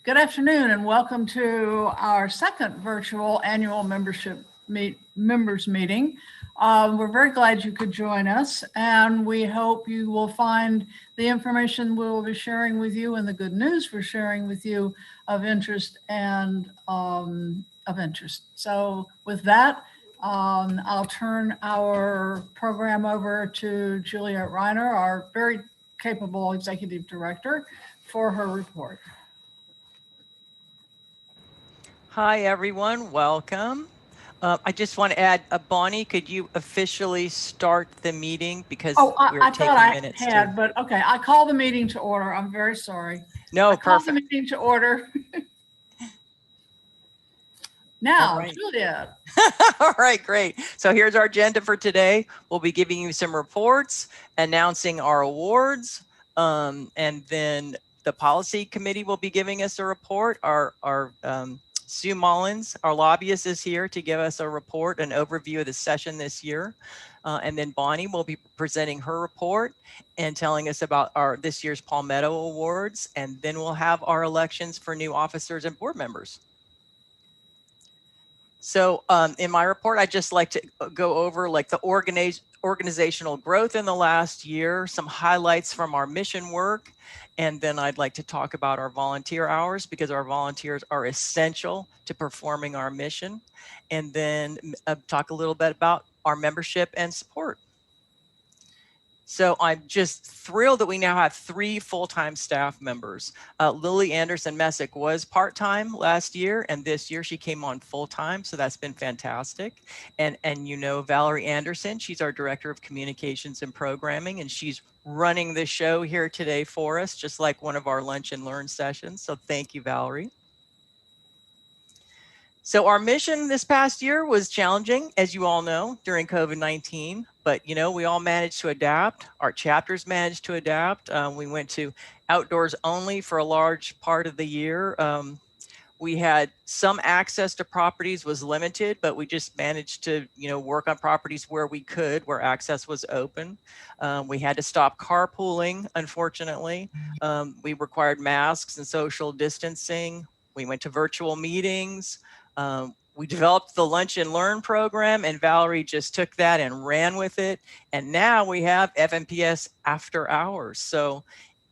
Good afternoon and welcome to our second virtual annual members meeting. We're very glad you could join us, and we hope you will find the information we'll be sharing with you and the good news we're sharing with you of interest and of interest. So with that, I'll turn our program over to Juliet Reiner, our very capable executive director, for her report. Hi, everyone. Welcome. I just want to add, Bonnie, could you officially start the meeting because I thought I had, but okay. I call the meeting to order. I'm very sorry. No, perfect. Call the meeting to order. Now, right. Juliet. All right, great. So here's our agenda for today. We'll be giving you some reports, announcing our awards, and then the policy committee will be giving us a report. Our Sue Mullins, our lobbyist, is here to give us a report, an overview of the session this year. And then Bonnie will be presenting her report and telling us about this year's Palmetto Awards. And then we'll have our elections for new officers and board members. So in my report, I'd just like to go over like the organizational growth in the last year, some highlights from our mission work, and then I'd like to talk about our volunteer hours because our volunteers are essential to performing our mission, and then talk a little bit about our membership and support. So I'm just thrilled that we now have 3 full-time staff members. Lily Anderson Messick was part-time last year, and this year she came on full-time, so that's been fantastic. And you know Valerie Anderson, she's our Director of Communications and Programming, and she's running the show here today for us, just like one of our Lunch and Learn sessions. So thank you, Valerie. So our mission this past year was challenging, as you all know, during COVID-19, but you know, we all managed to adapt. Our chapters managed to adapt. We went to outdoors only for a large part of the year. We had some access to properties was limited, but we just managed to, you know, work on properties where we could, where access was open. We had to stop carpooling, unfortunately. We required masks and social distancing. We went to virtual meetings. We developed the Lunch and Learn program, and Valerie just took that and ran with it. And now we have FNPS after hours. So,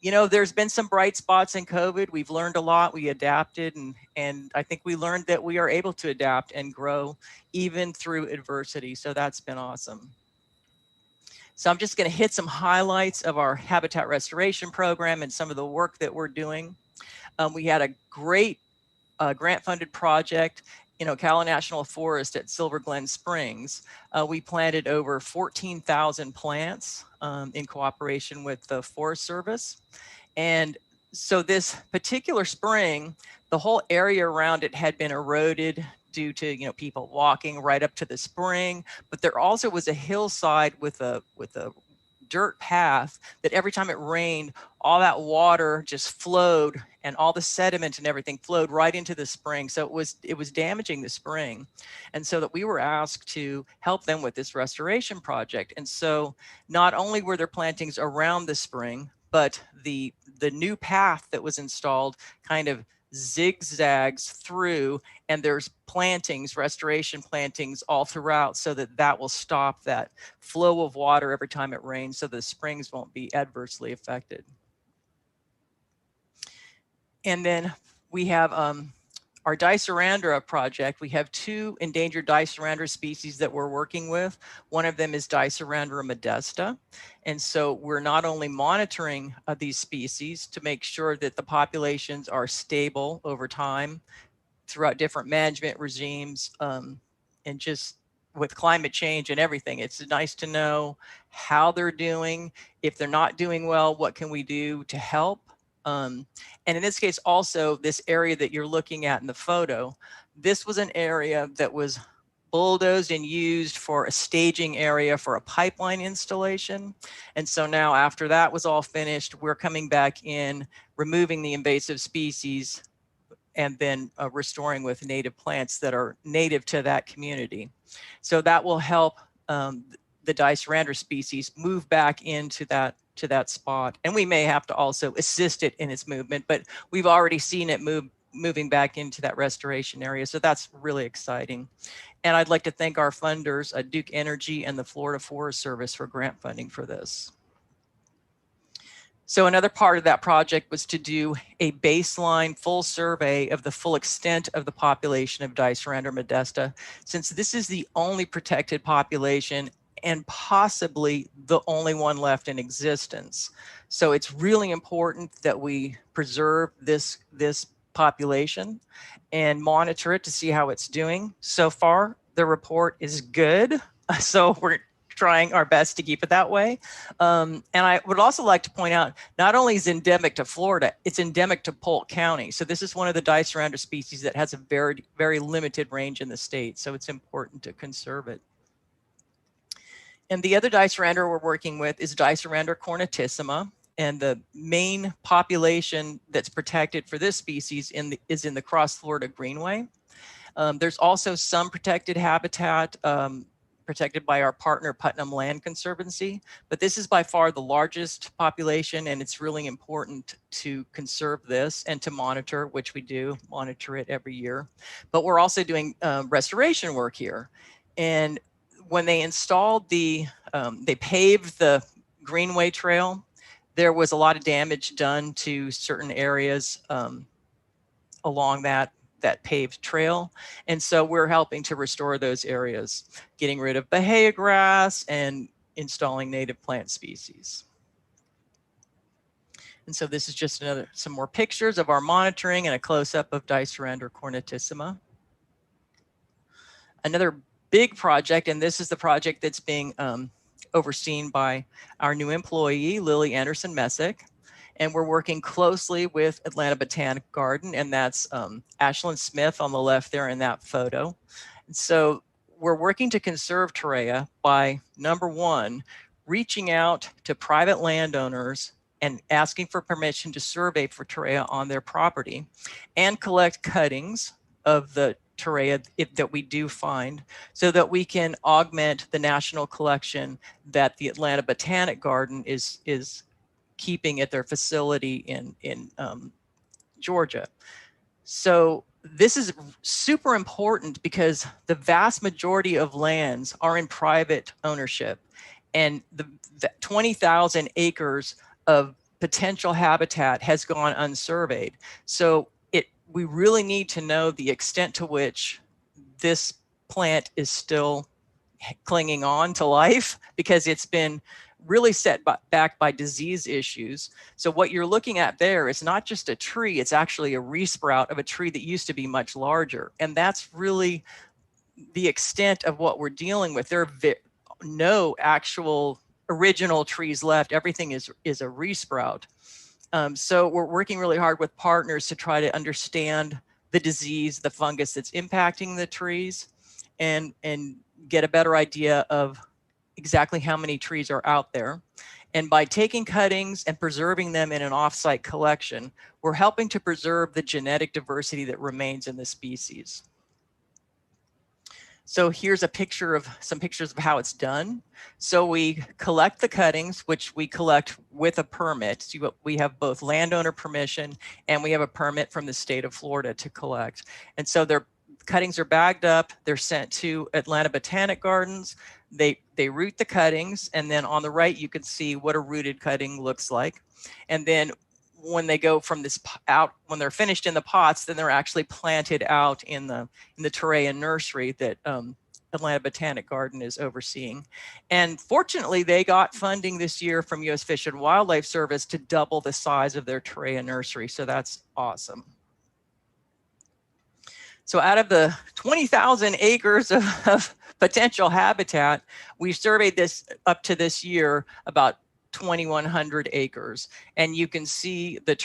you know, there's been some bright spots in COVID. We've learned a lot. We adapted, and I think we learned that we are able to adapt and grow even through adversity. So that's been awesome. So I'm just going to hit some highlights of our habitat restoration program and some of the work that we're doing. We had a great grant-funded project in Ocala National Forest at Silver Glen Springs. We planted over 14,000 plants in cooperation with the Forest Service. And so this particular spring, the whole area around it had been eroded due to, you know, people walking right up to the spring, but there also was a hillside with a dirt path that every time it rained, all that water just flowed and all the sediment and everything flowed right into the spring. So it was damaging the spring. And so that we were asked to help them with this restoration project. And so not only were there plantings around the spring, but the new path that was installed kind of zigzags through, and there's plantings, restoration plantings all throughout, so that will stop that flow of water every time it rains, so the springs won't be adversely affected. And then we have our Dicerandra project. We have 2 endangered Dicerandra species that we're working with. One of them is Dicerandra modesta. And so we're not only monitoring these species to make sure that the populations are stable over time throughout different management regimes, and just with climate change and everything, it's nice to know how they're doing. If they're not doing well, what can we do to help? And in this case, also this area that you're looking at in the photo, this was an area that was bulldozed and used for a staging area for a pipeline installation. And so now after that was all finished, we're coming back in, removing the invasive species, and then restoring with native plants that are native to that community. So that will help the Dicerandra species move back into that spot. And we may have to also assist it in its movement, but we've already seen it move moving back into that restoration area. So that's really exciting. And I'd like to thank our funders, Duke Energy and the Florida Forest Service, for grant funding for this. So another part of that project was to do a baseline full survey of the full extent of the population of Dicerandra modesta, since this is the only protected population and possibly the only one left in existence. So it's really important that we preserve this population and monitor it to see how it's doing. So far, the report is good. So we're trying our best to keep it that way. And I would also like to point out, not only is it endemic to Florida, it's endemic to Polk County. So this is one of the Dicerandra species that has a very, very limited range in the state. So it's important to conserve it. And the other Dicerandra we're working with is Dicerandra cornatissima. And the main population that's protected for this species is in the Cross Florida Greenway. There's also some protected habitat protected by our partner Putnam Land Conservancy, but this is by far the largest population, and it's really important to conserve this and to monitor, which we do, monitor it every year. But we're also doing restoration work here. And when they installed they paved the Greenway Trail, there was a lot of damage done to certain areas along that paved trail. And so we're helping to restore those areas, getting rid of bahia grass and installing native plant species. And so this is just some more pictures of our monitoring and a close-up of Dicerandra cornatissima. Another big project, and this is the project that's being overseen by our new employee, Lily Anderson Messick. And we're working closely with Atlanta Botanic Garden, and that's Ashlyn Smith on the left there in that photo. And so we're working to conserve Torreya by, number one, reaching out to private landowners and asking for permission to survey for Torreya on their property and collect cuttings of the Torreya that we do find, so that we can augment the national collection that the Atlanta Botanic Garden is keeping at their facility in Georgia. So this is super important because the vast majority of lands are in private ownership, and the 20,000 acres of potential habitat has gone unsurveyed. So we really need to know the extent to which this plant is still clinging on to life, because it's been really set back by disease issues. So what you're looking at there is not just a tree, it's actually a resprout of a tree that used to be much larger. And that's really the extent of what we're dealing with. There are no actual original trees left. Everything is a resprout. So we're working really hard with partners to try to understand the disease, the fungus that's impacting the trees, and get a better idea of exactly how many trees are out there. And by taking cuttings and preserving them in an offsite collection, we're helping to preserve the genetic diversity that remains in the species. So here's some pictures of how it's done. So we collect the cuttings, which we collect with a permit. So we have both landowner permission and we have a permit from the state of Florida to collect. And so cuttings are bagged up, they're sent to Atlanta Botanic Gardens. They root the cuttings, and then on the right you can see what a rooted cutting looks like. And then when they go from this out, when they're finished in the pots, then they're actually planted out in the Torreya nursery that Atlanta Botanic Garden is overseeing. And fortunately, they got funding this year from U.S. Fish and Wildlife Service to double the size of their Torreya nursery. So that's awesome. So out of the 20,000 acres of potential habitat, we surveyed this up to this year about 2,100 acres. And you can see the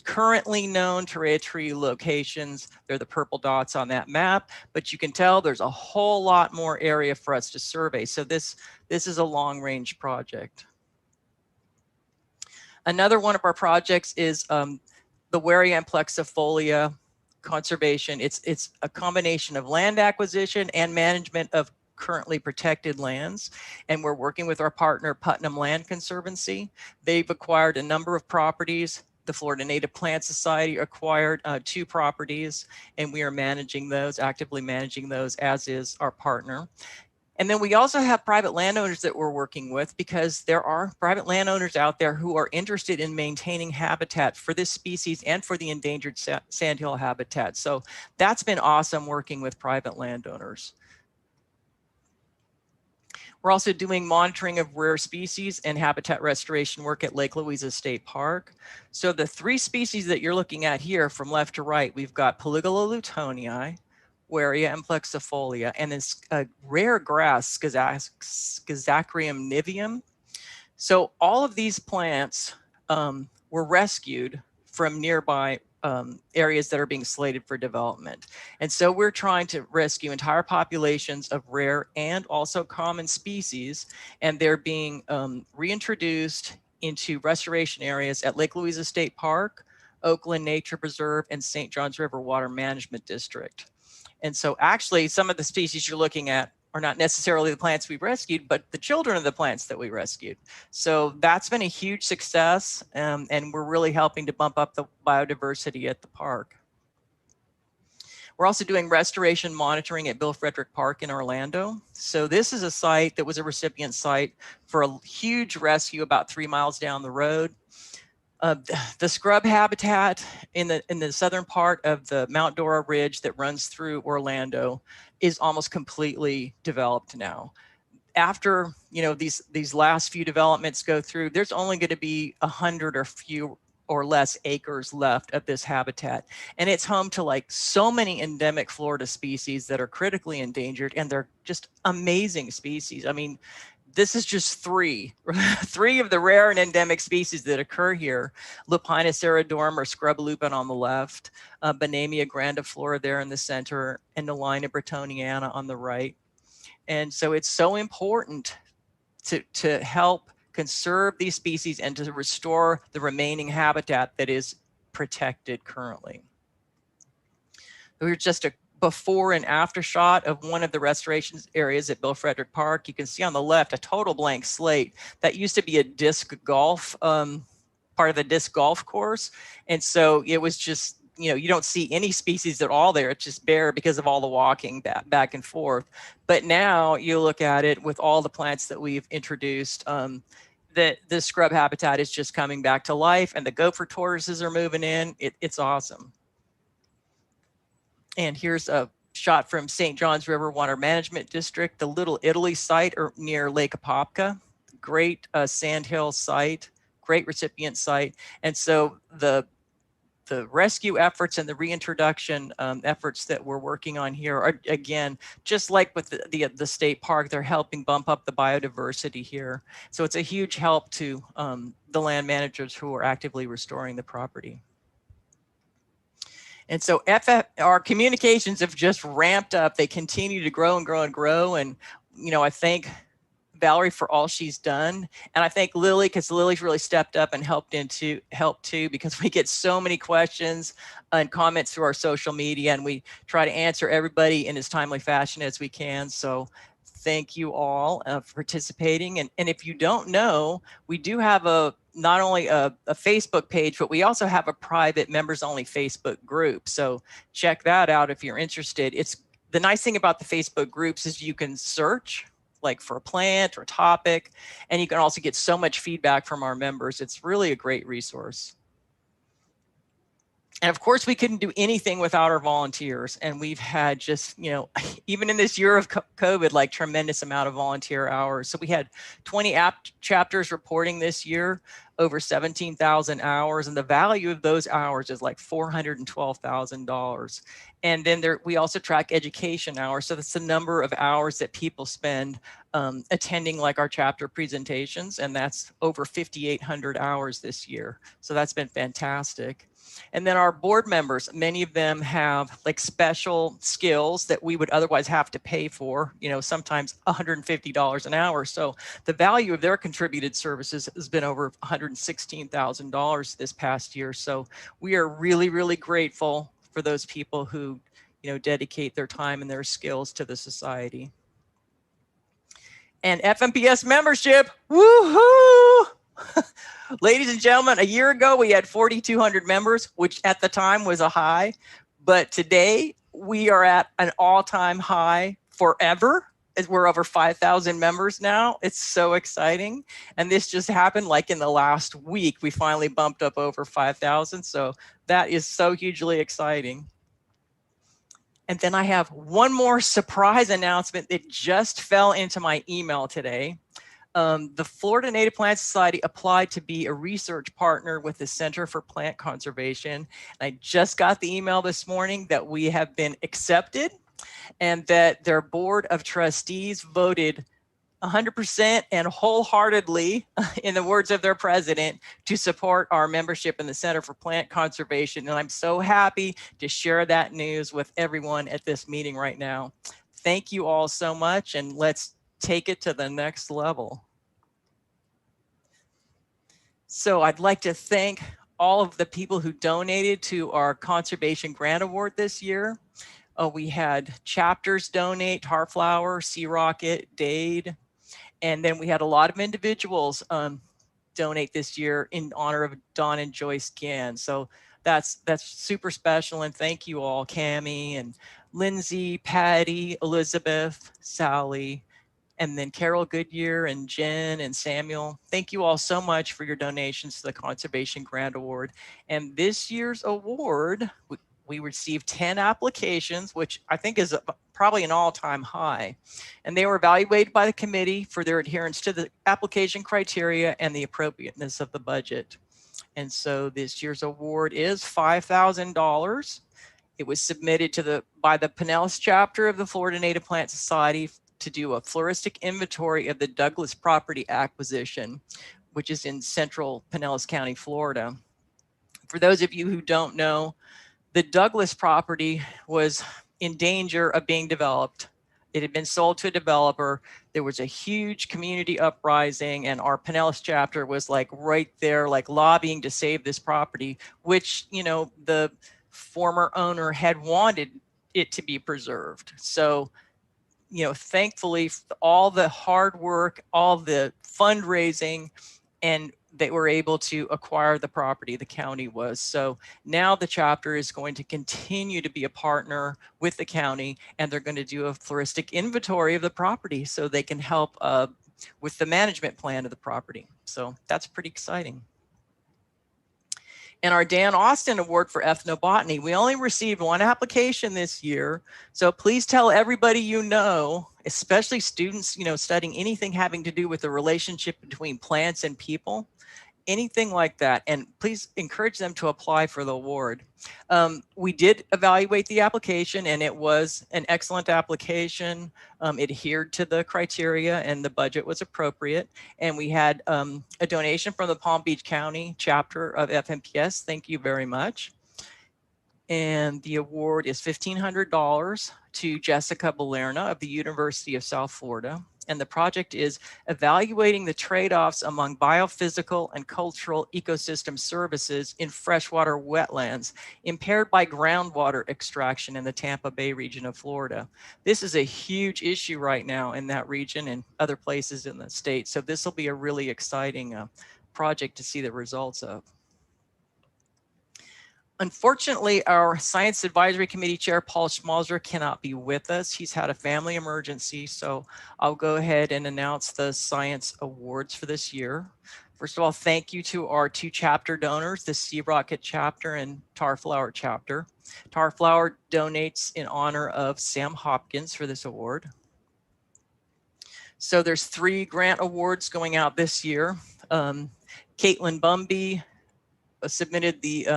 currently known Torreya tree locations. They're the purple dots on that map, but you can tell there's a whole lot more area for us to survey. So this is a long range project. Another one of our projects is the Warea amplexifolia conservation. It's a combination of land acquisition and management of currently protected lands, and we're working with our partner Putnam Land Conservancy. They've acquired a number of properties The Florida Native Plant Society acquired 2 properties, and we are managing those, actively managing those, as is our partner. And then we also have private landowners that we're working with, because there are private landowners out there who are interested in maintaining habitat for this species and for the endangered sandhill habitat. So that's been awesome, working with private landowners. We're also doing monitoring of rare species and habitat restoration work at Lake Louisa State Park. So the 3 species that you're looking at here from left to right, we've got Polygala lutonii, Waria, and plexifolia, and this rare grass, Schizachyrium niveum. So all of these plants were rescued from nearby areas that are being slated for development. And so we're trying to rescue entire populations of rare and also common species, and they're being reintroduced into restoration areas at Lake Louisa State Park, Oakland Nature Preserve, and St. Johns River Water Management District. And so actually some of the species you're looking at are not necessarily the plants we rescued, but the children of the plants that we rescued. So that's been a huge success, and we're really helping to bump up the biodiversity at the park. We're also doing restoration monitoring at Bill Frederick Park in Orlando. So this is a site that was a recipient site for a huge rescue about 3 miles down the road. The scrub habitat in the southern part of the Mount Dora Ridge that runs through Orlando is almost completely developed now. After these last few developments go through, there's only going to be 100 or few or less acres left of this habitat, and it's home to like so many endemic Florida species that are critically endangered, and they're just amazing species. I mean, this is just 3 of the rare and endemic species that occur here. Lupinus aridorum, or scrub lupin, on the left, Bonamia grandiflora there in the center, and Nalina bretoniana on the right. And so it's so important to help conserve these species and to restore the remaining habitat that is protected currently. Here's just a before and after shot of one of the restoration areas at Bill Frederick Park. You can see on the left a total blank slate. That used to be a disc golf, part of the disc golf course. And so it was just, you don't see any species at all there. It's just bare because of all the walking back and forth. But now you look at it with all the plants that we've introduced, the scrub habitat is just coming back to life, and the gopher tortoises are moving in. It's awesome. And here's a shot from St. Johns River Water Management District, the Little Italy site near Lake Apopka. Great sandhill site, great recipient site. And so the rescue efforts and the reintroduction efforts that we're working on here are, again, just like with the state park, they're helping bump up the biodiversity here. So it's a huge help to the land managers who are actively restoring the property. And so our communications have just ramped up. They continue to grow and grow and grow. And, I thank Valerie for all she's done. And I thank Lily, because Lily's really stepped up and help too, because we get so many questions and comments through our social media, and we try to answer everybody in as timely fashion as we can. So thank you all for participating. And if you don't know, we do have not only a Facebook page, but we also have a private members only Facebook group. So check that out if you're interested. The nice thing about the Facebook groups is you can search like for a plant or a topic, and you can also get so much feedback from our members. It's really a great resource. And of course, we couldn't do anything without our volunteers. And we've had just, even in this year of COVID, like tremendous amount of volunteer hours. So we had 20 chapters reporting this year, over 17,000 hours. And the value of those hours is like $412,000. And then we also track education hours. So that's the number of hours that people spend attending like our chapter presentations. And that's over 5,800 hours this year. So that's been fantastic. And then our board members, many of them have like special skills that we would otherwise have to pay for, sometimes $150 an hour. So the value of their contributed services has been over $116,000 this past year. So we are really, really grateful for those people who, dedicate their time and their skills to the society. And FNPS membership, woohoo! Ladies and gentlemen, a year ago, we had 4,200 members, which at the time was a high. But today, we are at an all-time high forever. We're over 5,000 members now. It's so exciting. And this just happened like in the last week. We finally bumped up over 5,000. So that is so hugely exciting. And then I have one more surprise announcement that just fell into my email today. The Florida Native Plant Society applied to be a research partner with the Center for Plant Conservation. And I just got the email this morning that we have been accepted and that their board of trustees voted 100% and wholeheartedly, in the words of their president, to support our membership in the Center for Plant Conservation. And I'm so happy to share that news with everyone at this meeting right now. Thank you all so much, and let's take it to the next level. So I'd like to thank all of the people who donated to our Conservation Grant Award this year. We had chapters donate, Tarflower, Sea Rocket, Dade, and then we had a lot of individuals donate this year in honor of Don and Joyce Gann. So that's super special, and thank you all, Cammie and Lindsay, Patty, Elizabeth, Sally, and then Carol Goodyear and Jen and Samuel. Thank you all so much for your donations to the Conservation Grant Award. And this year's award, we received 10 applications, which I think is probably an all-time high. And they were evaluated by the committee for their adherence to the application criteria and the appropriateness of the budget. And so this year's award is $5,000. It was submitted by the Pinellas chapter of the Florida Native Plant Society to do a floristic inventory of the Douglas property acquisition, which is in central Pinellas County, Florida. For those of you who don't know, the Douglas property was in danger of being developed. It had been sold to a developer. There was a huge community uprising, and our Pinellas chapter was like right there, like lobbying to save this property, which, you know, the former owner had wanted it to be preserved. So, you know, thankfully, all the hard work, all the fundraising, and they were able to acquire the property, the county was. So now the chapter is going to continue to be a partner with the county, and they're going to do a floristic inventory of the property so they can help with the management plan of the property. So that's pretty exciting. And our Dan Austin Award for Ethnobotany, we only received one application this year. So please tell everybody you know, especially students, you know, studying anything having to do with the relationship between plants and people, anything like that. And please encourage them to apply for the award. We did evaluate the application, and it was an excellent application. It adhered to the criteria, and the budget was appropriate. And we had a donation from the Palm Beach County chapter of FNPS. Thank you very much. And the award is $1,500 to Jessica Balerna of the University of South Florida. And the project is evaluating the trade-offs among biophysical and cultural ecosystem services in freshwater wetlands impaired by groundwater extraction in the Tampa Bay region of Florida. This is a huge issue right now in that region and other places in the state. So this will be a really exciting project to see the results of. Unfortunately, our Science Advisory Committee Chair, Paul Schmalzer, cannot be with us. He's had a family emergency, so I'll go ahead and announce the Science Awards for this year. First of all, thank you to our two chapter donors, the Sea Rocket chapter and Tarflower chapter. Tarflower donates in honor of Sam Hopkins for this award. So there's 3 grant awards going out this year. Caitlin Bumby submitted the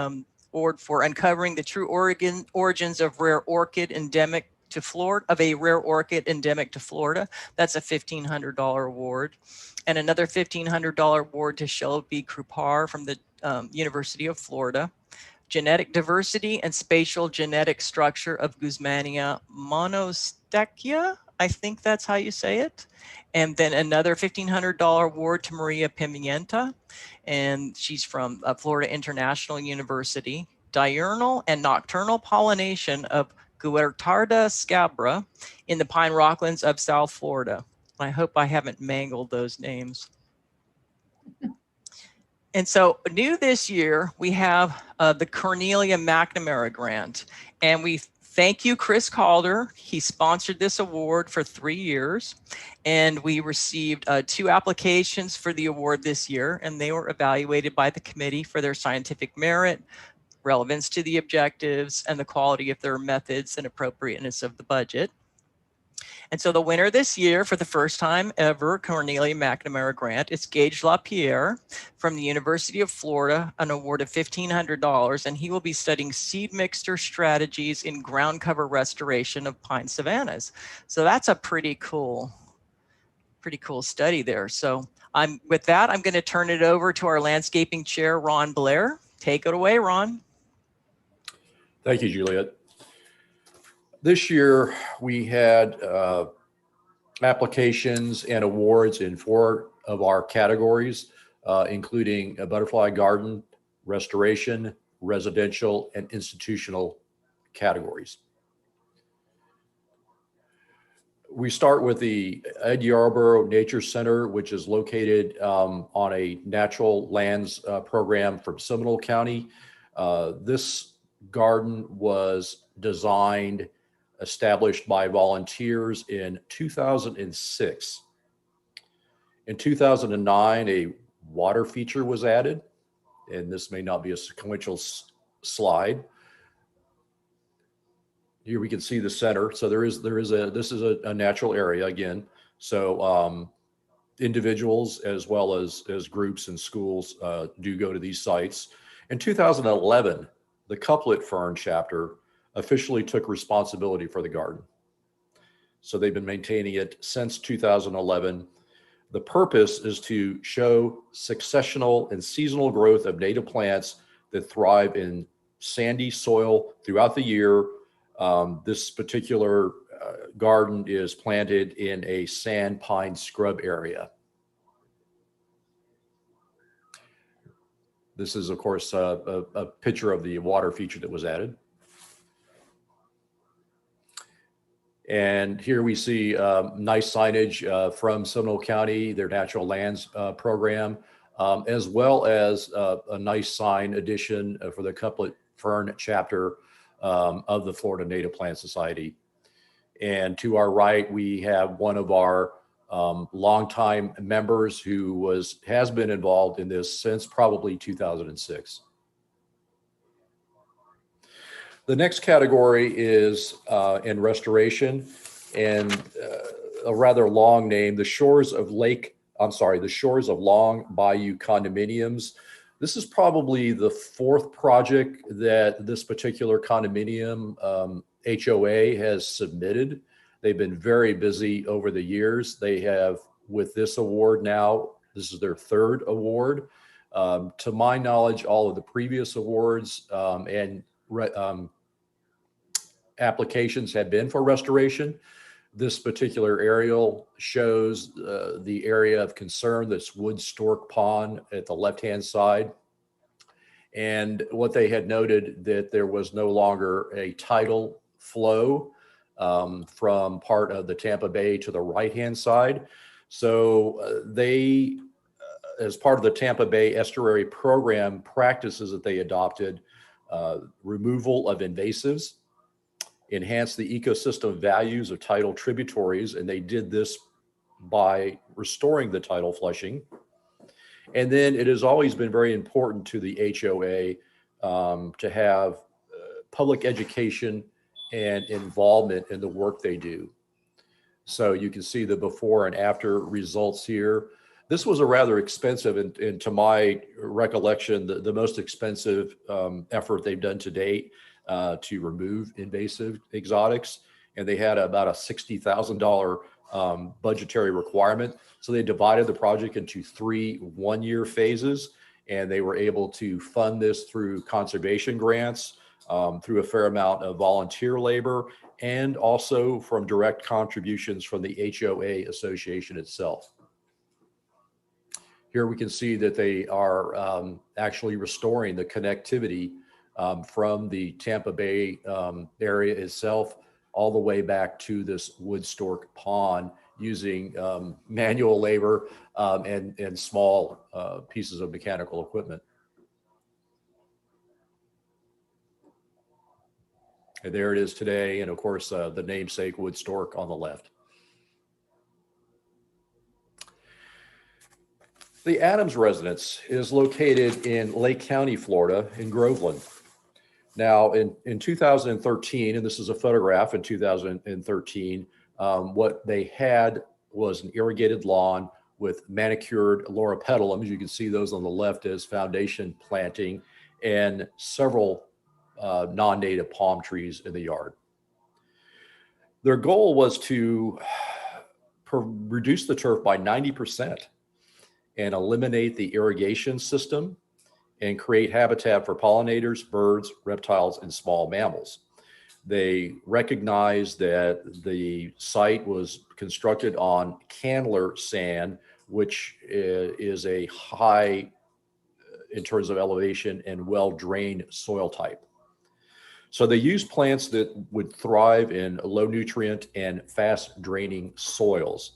award for uncovering the true origins of rare orchid endemic to Florida, That's a $1,500 award. And another $1,500 award to Shelby Krupar from the University of Florida. Genetic diversity and spatial genetic structure of Guzmania monostachya, I think that's how you say it. And then another $1,500 award to Maria Pimienta, and she's from Florida International University. Diurnal and nocturnal pollination of Guertarda scabra in the pine rocklands of South Florida. I hope I haven't mangled those names. And so new this year, we have the Cornelia McNamara Grant. And we thank you, Chris Calder. He sponsored this award for 3 years. And we received 2 applications for the award this year. And they were evaluated by the committee for their scientific merit, relevance to the objectives, and the quality of their methods and appropriateness of the budget. And so the winner this year, for the first time ever, Cornelia McNamara Grant, is Gage LaPierre from the University of Florida, an award of $1,500, and he will be studying seed mixture strategies in ground cover restoration of pine savannas. So that's a pretty cool study there. So with that, I'm going to turn it over to our landscaping chair, Ron Blair. Take it away, Ron. Thank you, Juliet. This year, we had applications and awards in 4 of our categories, including a butterfly garden, restoration, residential, and institutional categories. We start with the Ed Yarborough Nature Center, which is located on a natural lands program from Seminole County. This garden was designed, established by volunteers in 2006. In 2009, a water feature was added, and this may not be a sequential slide. Here we can see the center. So this is a natural area again. So individuals as well as groups and schools do go to these sites. In 2011, the Couplet Fern chapter officially took responsibility for the garden. So they've been maintaining it since 2011. The purpose is to show successional and seasonal growth of native plants that thrive in sandy soil throughout the year. This particular garden is planted in a sand pine scrub area. This is, of course, a picture of the water feature that was added. And here we see nice signage from Seminole County, their natural lands program, as well as a nice sign addition for the Couplet Fern chapter of the Florida Native Plant Society. And to our right, we have one of our longtime members who has been involved in this since probably 2006. The next category is in restoration, and a rather long name, the Shores of Long Bayou Condominiums. This is probably the 4th project that this particular condominium HOA has submitted. They've been very busy over the years. They have, with this award now, this is their 3rd award. To my knowledge, all of the previous awards and applications have been for restoration. This particular aerial shows the area of concern, this wood stork pond at the left-hand side. And what they had noted that there was no longer a tidal flow from part of the Tampa Bay to the right-hand side. So they, as part of the Tampa Bay Estuary Program practices that they adopted, removal of invasives, enhance the ecosystem values of tidal tributaries, and they did this by restoring the tidal flushing. And then it has always been very important to the HOA to have public education and involvement in the work they do. So you can see the before and after results here. This was a rather expensive, and to my recollection, the most expensive effort they've done to date to remove invasive exotics. And they had about a $60,000 budgetary requirement. So they divided the project into 3 one-year phases, and they were able to fund this through conservation grants, through a fair amount of volunteer labor, and also from direct contributions from the HOA association itself. Here we can see that they are actually restoring the connectivity from the Tampa Bay area itself all the way back to this wood stork pond using manual labor and small pieces of mechanical equipment. And there it is today. And of course, the namesake wood stork on the left. The Adams residence is located in Lake County, Florida, in Groveland. Now, in 2013, and this is a photograph in 2013, what they had was an irrigated lawn with manicured loropetalums. You can see those on the left as foundation planting, and several non-native palm trees in the yard. Their goal was to reduce the turf by 90% and eliminate the irrigation system and create habitat for pollinators, birds, reptiles, and small mammals. They recognized that the site was constructed on Candler sand, which is a high in terms of elevation and well-drained soil type. So they used plants that would thrive in low nutrient and fast draining soils.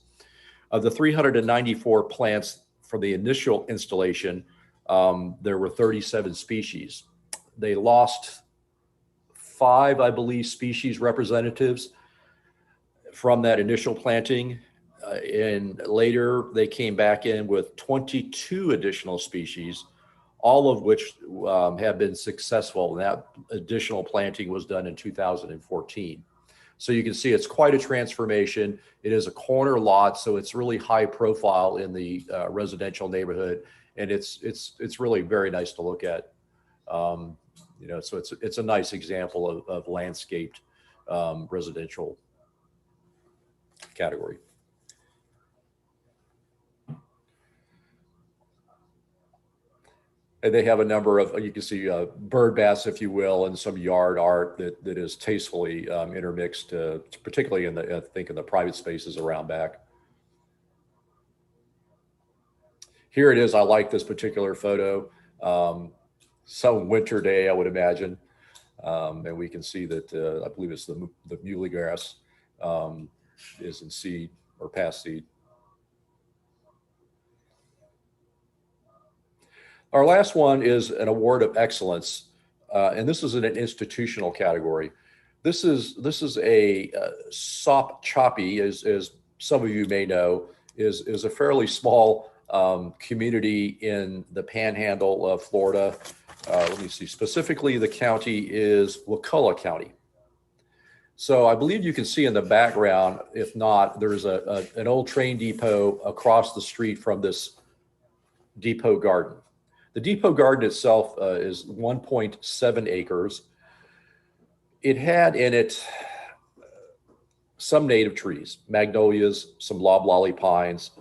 Of the 394 plants for the initial installation, there were 37 species. They lost 5, I believe, species representatives from that initial planting. And later they came back in with 22 additional species, all of which have been successful. And that additional planting was done in 2014. So you can see it's quite a transformation. It is a corner lot, so it's really high profile in the residential neighborhood, and it's really very nice to look at. You know, so it's a nice example of landscaped residential category. And they have a number of, you can see bird baths, if you will, and some yard art that is tastefully intermixed, particularly in the, I think, in the private spaces around back. Here it is. I like this particular photo. Some winter day, I would imagine. And we can see that, I believe it's the muley grass is in seed or past seed. Our last one is an award of excellence, and this is in an institutional category. This is a Sop Choppy, as some of you may know, is a fairly small community in the panhandle of Florida. Let me see, specifically the county is Wakulla County. So I believe you can see in the background, if not, there's an old train depot across the street from this depot garden. The depot garden itself is 1.7 acres. It had in it some native trees, magnolias, some loblolly pines,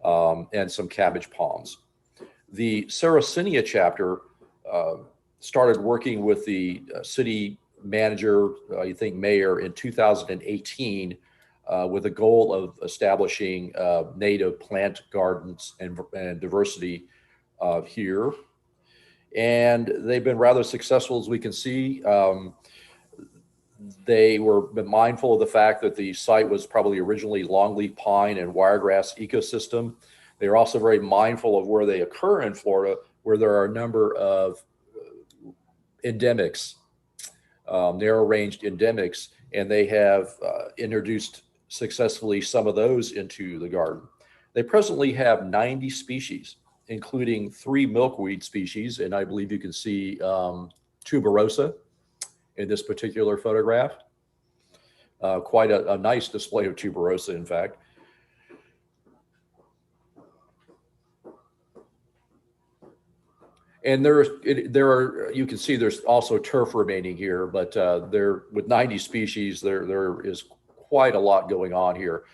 and some cabbage palms. The Sarracenia chapter started working with the city manager, I think mayor, in 2018 with a goal of establishing native plant gardens and diversity here. And they've been rather successful, as we can see. They were mindful of the fact that the site was probably originally longleaf pine and wiregrass ecosystem. They are also very mindful of where they occur in Florida, where there are a number of endemics, narrow-ranged endemics, and they have introduced successfully some of those into the garden. They presently have 90 species, including 3 milkweed species, and I believe you can see tuberosa in this particular photograph. Quite a nice display of tuberosa, in fact. And there are, you can see there's also turf remaining here, but there, with 90 species, there is quite a lot going on here.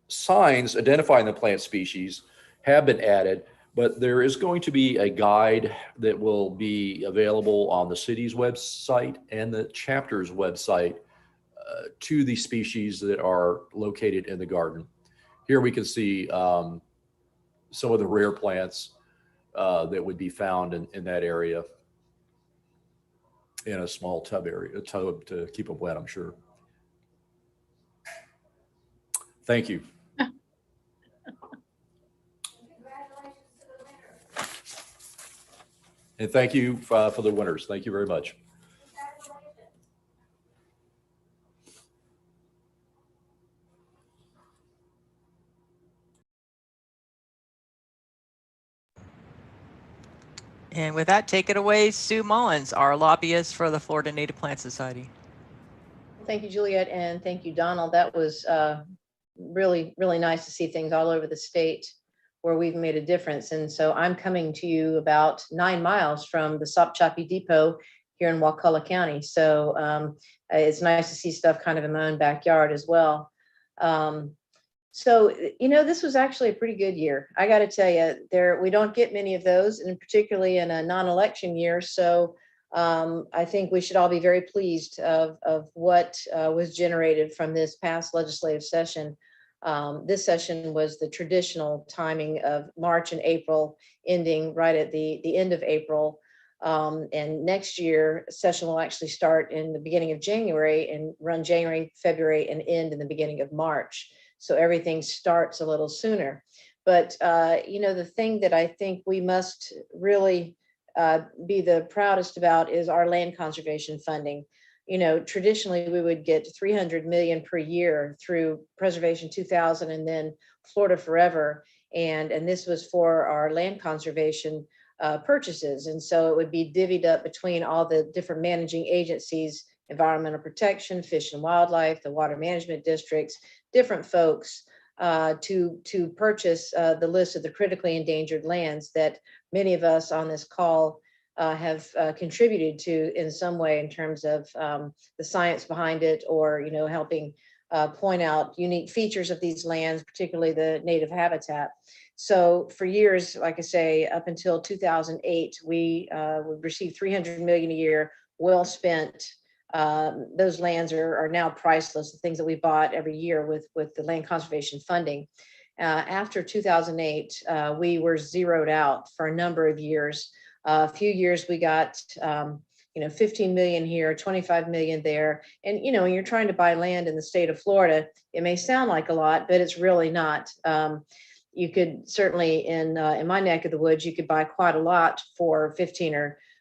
Signs identifying the plant species have been added, but there is going to be a guide that will be available on the city's website and the chapter's website to the species that are located in the garden. Here we can see some of the rare plants that would be found in that area, in a small tub area, a tub to keep them wet, I'm sure. Thank you. And thank you for the winners. Thank you very much. And with that, take it away, Sue Mullins, our lobbyist for the Florida Native Plant Society. Thank you, Juliet, and thank you, Donald. That was really, really nice to see things all over the state where we've made a difference. And so I'm coming to you about 9 miles from the Sopchoppy Depot here in Wakulla County. So it's nice to see stuff kind of in my own backyard as well. So, you know, this was actually a pretty good year. I got to tell you, we don't get many of those, and particularly in a non-election year. So I think we should all be very pleased of what was generated from this past legislative session. This session was the traditional timing of March and April, ending right at the end of April. And next year, session will actually start in the beginning of January and run January, February, and end in the beginning of March. So everything starts a little sooner. But, you know, the thing that I think we must really be the proudest about is our land conservation funding. You know, traditionally we would get 300 million per year through Preservation 2000 and then Florida Forever. And this was for our land conservation purchases. And so it would be divvied up between all the different managing agencies, environmental protection, fish and wildlife, the water management districts, different folks to purchase the list of the critically endangered lands that many of us on this call have contributed to in some way in terms of the science behind it, or, you know, helping point out unique features of these lands, particularly the native habitat. So for years, like I say, up until 2008, we would receive 300 million a year, well spent. Those lands are now priceless, the things that we bought every year with the land conservation funding. After 2008, we were zeroed out for a number of years. A few years we got, you know, 15 million here, 25 million there. And, you know, when you're trying to buy land in the state of Florida, it may sound like a lot, but it's really not. You could certainly in my neck of the woods, you could buy quite a lot for 15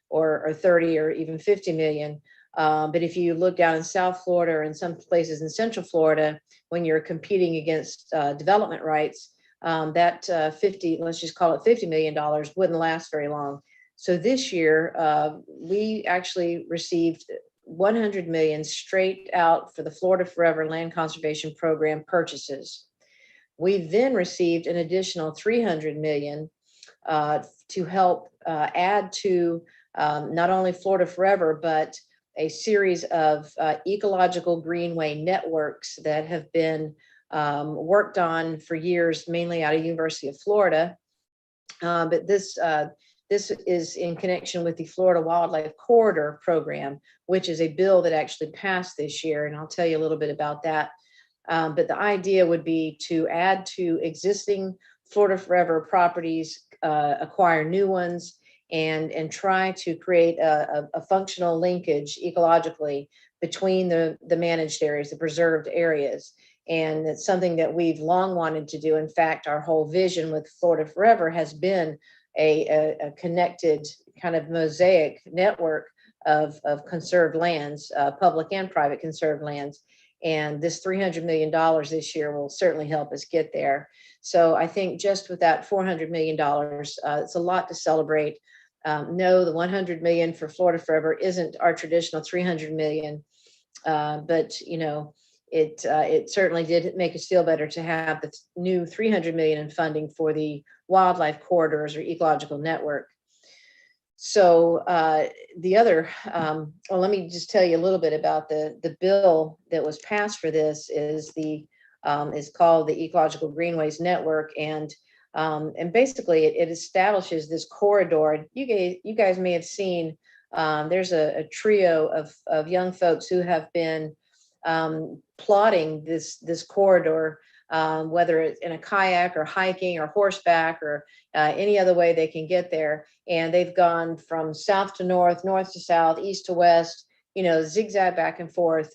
or 30 or even 50 million. But if you look down in South Florida or in some places in Central Florida, when you're competing against development rights, that let's just call it $50 million wouldn't last very long. So this year, we actually received 100 million straight out for the Florida Forever Land Conservation Program purchases. We then received an additional 300 million to help add to not only Florida Forever, but a series of ecological greenway networks that have been worked on for years, mainly out of University of Florida. But this is in connection with the Florida Wildlife Corridor Program, which is a bill that actually passed this year, and I'll tell you a little bit about that. But the idea would be to add to existing Florida Forever properties, acquire new ones, and try to create a functional linkage ecologically between the managed areas, the preserved areas. And it's something that we've long wanted to do. In fact, our whole vision with Florida Forever has been a connected kind of mosaic network of conserved lands, public and private conserved lands. And this $300 million this year will certainly help us get there. So I think just with that $400 million, it's a lot to celebrate. No, the 100 million for Florida Forever isn't our traditional 300 million, but you know, it certainly did make us feel better to have the new 300 million in funding for the wildlife corridors or ecological network. So the other, well, let me just tell you a little bit about the bill that was passed for this is called the Ecological Greenways Network, and basically it establishes this corridor. You guys may have seen there's a trio of young folks who have been plotting this corridor, whether it's in a kayak or hiking or horseback or any other way they can get there. And they've gone from south to north, north to south, east to west, you know, zigzag back and forth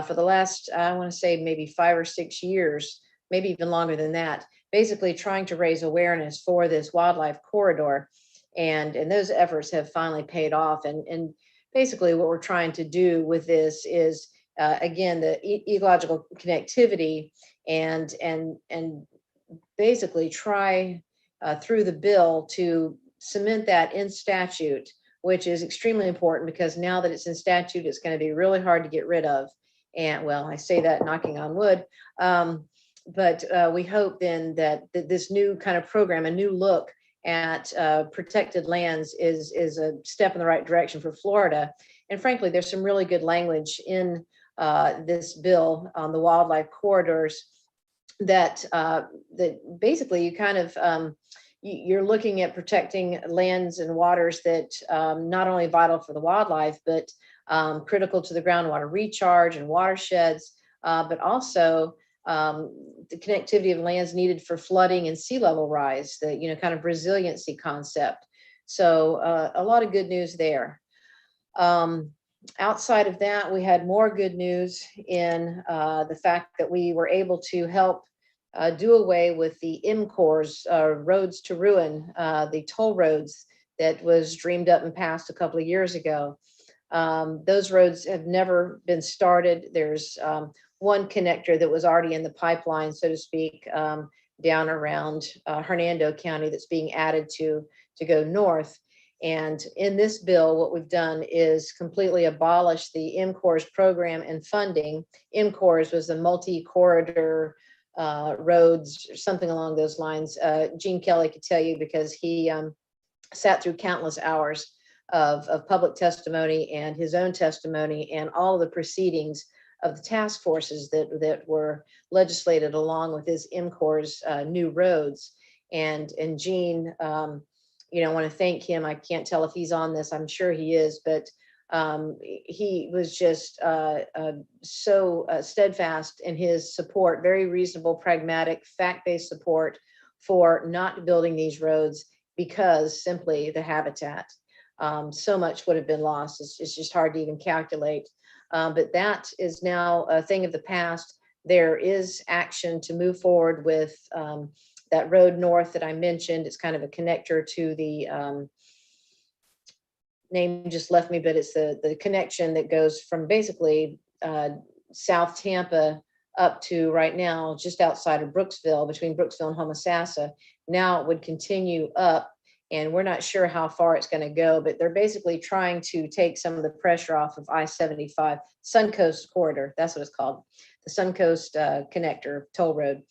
for the last, I want to say maybe 5 or 6 years. maybe even longer than that, basically trying to raise awareness for this wildlife corridor. And those efforts have finally paid off. And basically what we're trying to do with this is, again, the ecological connectivity and basically try through the bill to cement that in statute, which is extremely important because now that it's in statute, it's going to be really hard to get rid of. And well, I say that knocking on wood, but we hope then that this new kind of program, a new look at protected lands is a step in the right direction for Florida. And frankly, there's some really good language in this bill on the wildlife corridors that basically you kind of you're looking at protecting lands and waters that not only vital for the wildlife, but critical to the groundwater recharge and watersheds, but also the connectivity of lands needed for flooding and sea level rise, the kind of resiliency concept. So a lot of good news there. Outside of that, we had more good news in the fact that we were able to help do away with the MCORS, roads to ruin, the toll roads that was dreamed up and passed a couple of years ago. Those roads have never been started. There's one connector that was already in the pipeline, so to speak, down around Hernando County that's being added to go north. And in this bill, what we've done is completely abolish the MCORS program and funding. MCORS was the multi-corridor roads, or something along those lines. Gene Kelly could tell you because he sat through countless hours of public testimony and his own testimony and all of the proceedings of the task forces that were legislated along with his MCORS new roads. And Gene, I want to thank him. I can't tell if he's on this. I'm sure he is, but he was just so steadfast in his support, very reasonable, pragmatic, fact-based support for not building these roads because simply the habitat. So much would have been lost. It's just hard to even calculate. But that is now a thing of the past. There is action to move forward with that road north that I mentioned. It's kind of a connector to the name just left me, but it's the connection that goes from basically South Tampa up to right now just outside of Brooksville, between Brooksville and Homosassa. Now it would continue up, and we're not sure how far it's going to go, but they're basically trying to take some of the pressure off of I-75, Suncoast Corridor. That's what it's called, the Suncoast Connector Toll Road.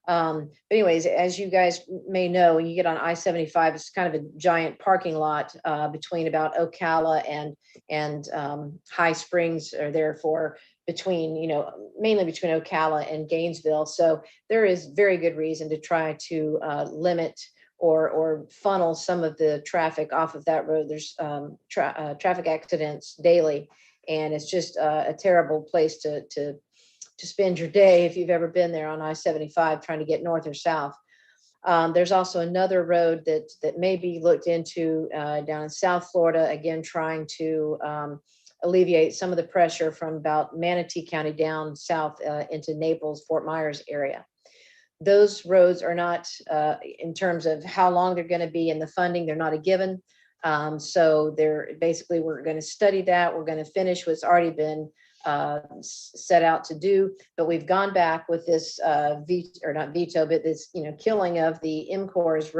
But anyways, as you guys may know, when you get on I-75, it's kind of a giant parking lot between about Ocala and High Springs, or therefore between, mainly between Ocala and Gainesville. So there is very good reason to try to limit or funnel some of the traffic off of that road. There's traffic accidents daily, and it's just a terrible place to spend your day if you've ever been there on I-75 trying to get north or south. There's also another road that may be looked into down in South Florida, again, trying to alleviate some of the pressure from about Manatee County down south into Naples, Fort Myers area. Those roads are not, in terms of how long they're going to be in the funding, they're not a given. So we're going to study that. We're going to finish what's already been set out to do, but we've gone back with this this killing of the MCORS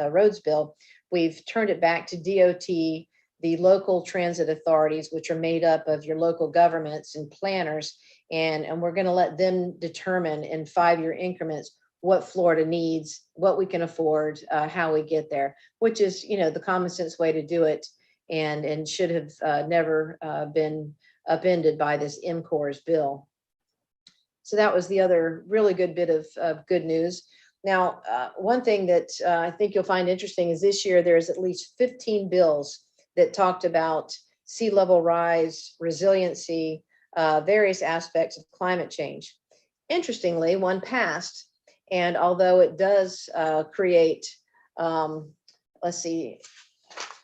roads bill. We've turned it back to DOT, the local transit authorities, which are made up of your local governments and planners, and we're going to let them determine in 5-year increments what Florida needs, what we can afford, how we get there, which is the common sense way to do it, and should have never been upended by this MCORS bill. So that was the other really good bit of good news. Now, one thing that I think you'll find interesting is this year there's at least 15 bills that talked about sea level rise, resiliency, various aspects of climate change. Interestingly, one passed, and although it does create, let's see,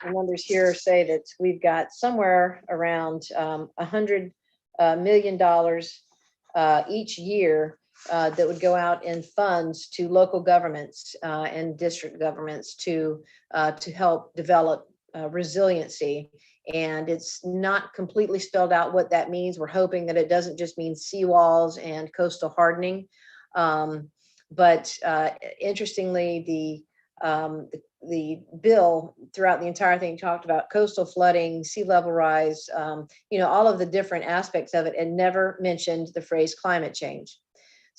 the numbers here say that we've got somewhere around $100 million each year that would go out in funds to local governments and district governments to help develop resiliency. And it's not completely spelled out what that means. We're hoping that it doesn't just mean seawalls and coastal hardening. But interestingly, the bill throughout the entire thing talked about coastal flooding, sea level rise, all of the different aspects of it, and never mentioned the phrase climate change.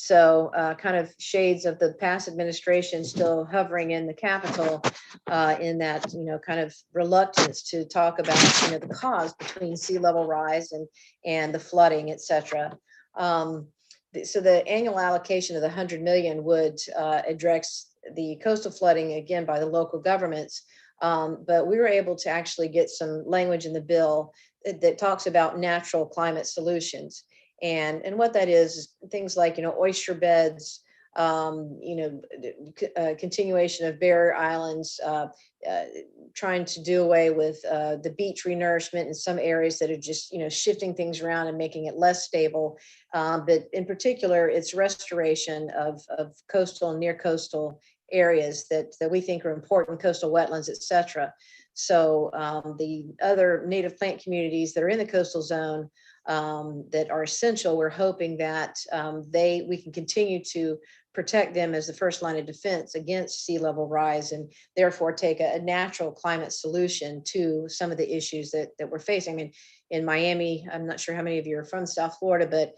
So kind of shades of the past administration still hovering in the Capitol in that, kind of reluctance to talk about, the cause between sea level rise and the flooding, et cetera. So the annual allocation of the 100 million would address the coastal flooding, again, by the local governments. But we were able to actually get some language in the bill that talks about natural climate solutions. And what that is things like, oyster beds, continuation of barrier islands, trying to do away with the beach renourishment in some areas that are just, shifting things around and making it less stable. But in particular, it's restoration of coastal and near coastal areas that we think are important, coastal wetlands, et cetera. So the other native plant communities that are in the coastal zone that are essential, we're hoping that we can continue to protect them as the first line of defense against sea level rise, and therefore take a natural climate solution to some of the issues that we're facing. I mean, in Miami, I'm not sure how many of you are from South Florida, but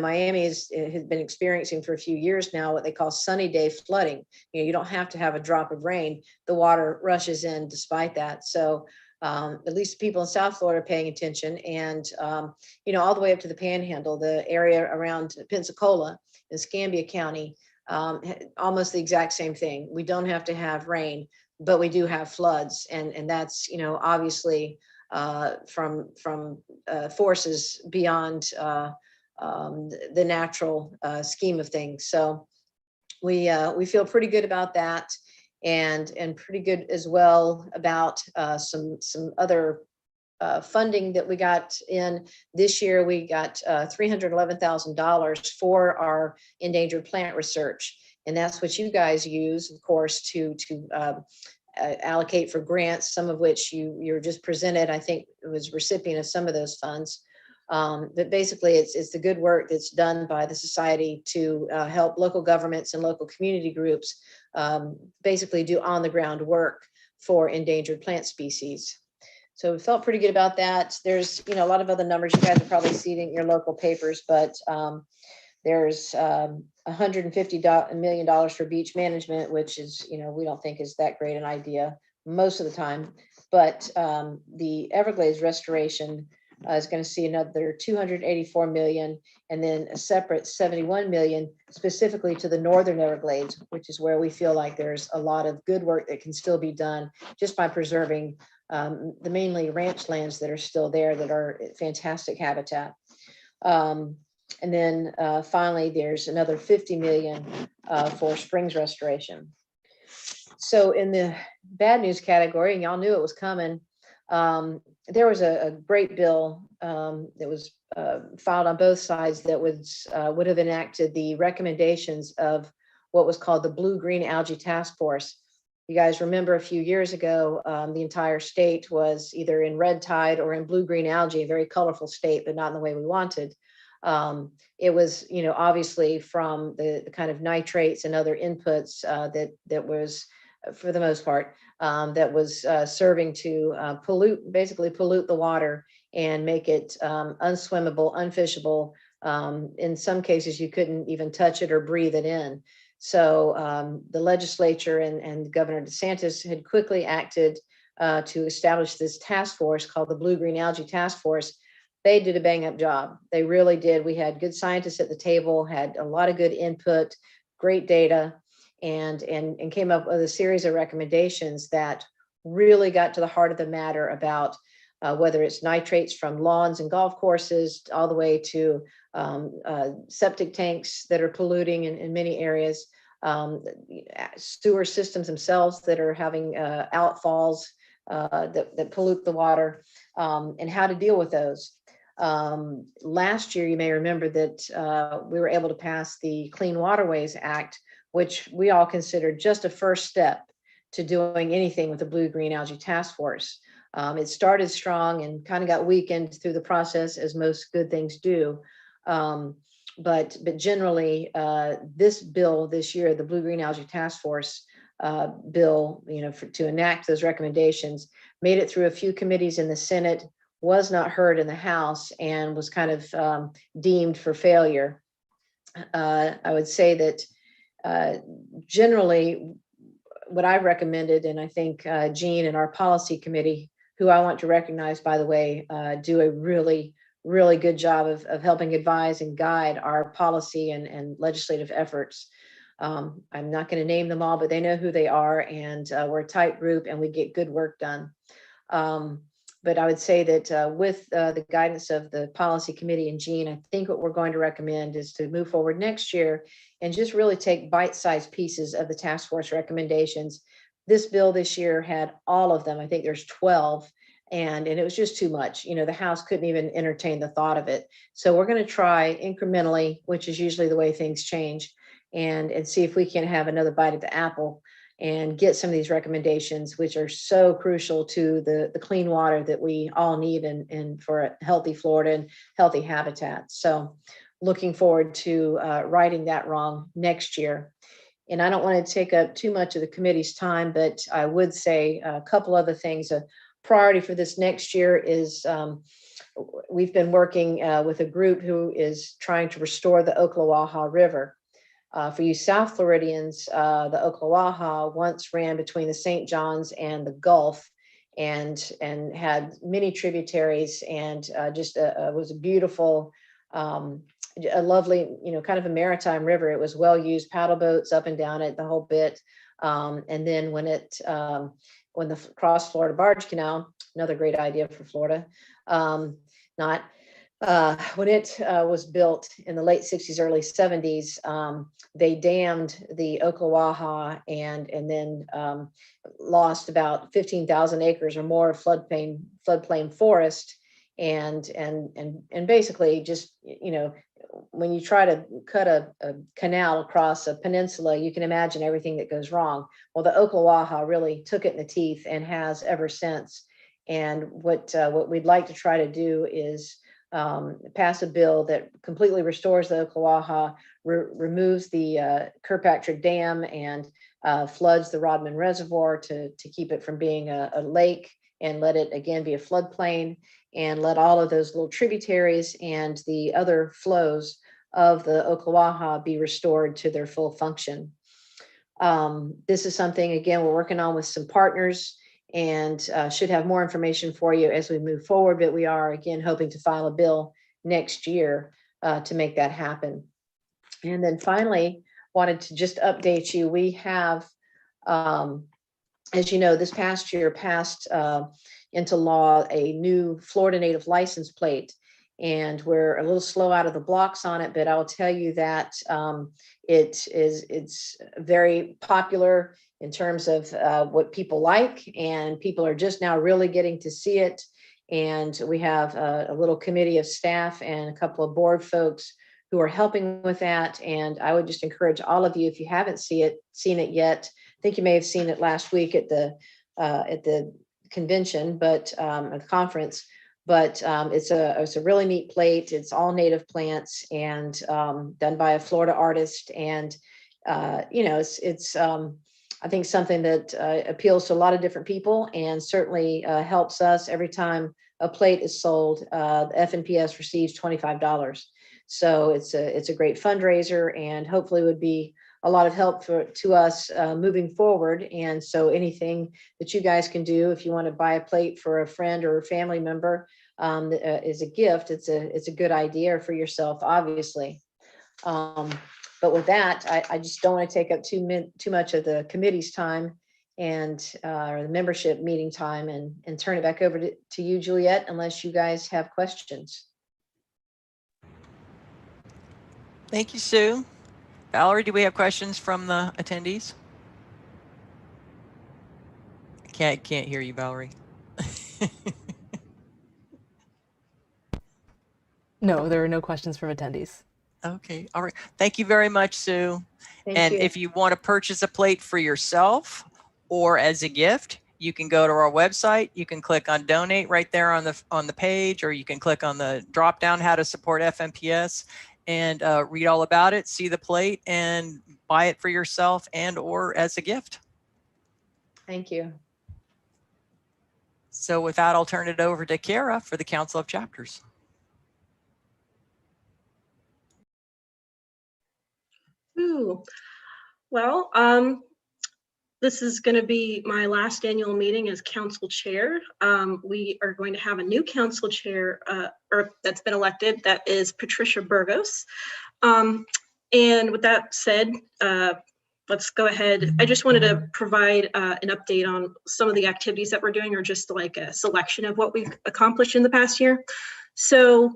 Miami has been experiencing for a few years now what they call sunny day flooding. You don't have to have a drop of rain, the water rushes in despite that. So at least people in South Florida are paying attention, and all the way up to the Panhandle, the area around Pensacola in Escambia County, almost the exact same thing. We don't have to have rain, but we do have floods, and that's obviously from forces beyond the natural scheme of things. So we feel pretty good about that, and pretty good as well about some other funding that we got in this year. We got $311,000 for our endangered plant research, and that's what you guys use, of course, to allocate for grants, some of which you're just presented. I think it was recipient of some of those funds. But basically, it's the good work that's done by the society to help local governments and local community groups basically do on the ground work for endangered plant species. So we felt pretty good about that. There's a lot of other numbers you guys are probably seeing in your local papers, but there's $150 million for beach management, which is we don't think is that great an idea most of the time. But the Everglades restoration is going to see another 284 million, and then a separate 71 million specifically to the Northern Everglades, which is where we feel like there's a lot of good work that can still be done just by preserving the mainly ranch lands that are still there that are fantastic habitat. And then finally, there's another 50 million for springs restoration. So in the bad news category, and y'all knew it was coming, there was a great bill that was filed on both sides that would have enacted the recommendations of what was called the Blue-Green Algae Task Force. You guys remember a few years ago, the entire state was either in red tide or in blue-green algae, a very colorful state, but not in the way we wanted. It was, obviously from the kind of nitrates and other inputs that was, for the most part, that was serving to basically pollute the water and make it unswimmable, unfishable. In some cases, you couldn't even touch it or breathe it in. So the legislature and Governor DeSantis had quickly acted to establish this task force called the Blue-Green Algae Task Force. They did a bang-up job. They really did. We had good scientists at the table, had a lot of good input, great data, and came up with a series of recommendations that really got to the heart of the matter about whether it's nitrates from lawns and golf courses, all the way to septic tanks that are polluting in many areas, sewer systems themselves that are having outfalls that pollute the water, and how to deal with those. Last year, you may remember that we were able to pass the Clean Waterways Act, which we all considered just a first step to doing anything with the Blue-Green Algae Task Force. It started strong and kind of got weakened through the process, as most good things do. But generally, this bill this year, the Blue-Green Algae Task Force bill, to enact those recommendations, made it through a few committees in the Senate, was not heard in the House, and was kind of deemed for failure. I would say that generally, what I recommended, and I think Jean and our policy committee, who I want to recognize, by the way, do a really, really good job of helping advise and guide our policy and legislative efforts. I'm not going to name them all, but they know who they are, and we're a tight group and we get good work done. But I would say that with the guidance of the policy committee and Jean, I think what we're going to recommend is to move forward next year and just really take bite-sized pieces of the task force recommendations. This bill this year had all of them. I think there's 12, and it was just too much. The House couldn't even entertain the thought of it. So we're going to try incrementally, which is usually the way things change, and see if we can have another bite at the apple and get some of these recommendations, which are so crucial to the clean water that we all need and for a healthy Florida and healthy habitats. So looking forward to righting that wrong next year. And I don't want to take up too much of the committee's time, but I would say a couple other things. A priority for this next year is we've been working with a group who is trying to restore the Ocklawaha River. For you South Floridians, the Ocklawaha once ran between the St. Johns and the Gulf, and had many tributaries, and just was a beautiful, a lovely, kind of a maritime river. It was well used, paddle boats up and down it, the whole bit. And then when the Cross Florida Barge Canal, another great idea for Florida, when it was built in the late 60s, early 70s, they dammed the Ocklawaha and then lost about 15,000 acres or more of floodplain forest, and basically just, when you try to cut a canal across a peninsula, you can imagine everything that goes wrong. Well, the Ocklawaha really took it in the teeth and has ever since. And what we'd like to try to do is pass a bill that completely restores the Ocklawaha, removes the Kirkpatrick Dam, and floods the Rodman Reservoir to keep it from being a lake, and let it again be a floodplain, and let all of those little tributaries and the other flows of the Ocklawaha be restored to their full function. This is something, again, we're working on with some partners, and should have more information for you as we move forward, but we are, again, hoping to file a bill next year to make that happen. And then finally, wanted to just update you. We have, as you know, this past year passed into law a new Florida native license plate, and we're a little slow out of the blocks on it, but I will tell you that it's very popular in terms of what people like, and people are just now really getting to see it. And we have a little committee of staff and a couple of board folks who are helping with that. And I would just encourage all of you, if you haven't seen it yet, I think you may have seen it last week at the convention, but at the conference. But it's a really neat plate. It's all native plants and done by a Florida artist, and it's I think something that appeals to a lot of different people, and certainly helps us every time a plate is sold. The FNPS receives $25. So it's a great fundraiser, and hopefully would be a lot of help to us moving forward. And so anything that you guys can do, if you want to buy a plate for a friend or a family member, is a gift. It's a good idea for yourself, obviously. But with that, I just don't want to take up too much of the committee's time or the membership meeting time, and turn it back over to you, Juliet, unless you guys have questions. Thank you, Sue. Valerie, do we have questions from the attendees? Can't hear you, Valerie. No, there are no questions from attendees. Okay, all right. Thank you very much, Sue. Thank you. If you want to purchase a plate for yourself or as a gift, you can go to our website. You can click on donate right there on the page, or you can click on the drop down how to support FNPS and read all about it, see the plate, and buy it for yourself and or as a gift. Thank you. So with that, I'll turn it over to Kara for the Council of Chapters. Ooh. Well, this is going to be my last annual meeting as council chair. We are going to have a new council chair, or that's been elected. That is Patricia Burgos. And with that said, let's go ahead. I just wanted to provide an update on some of the activities that we're doing, or just like a selection of what we've accomplished in the past year. So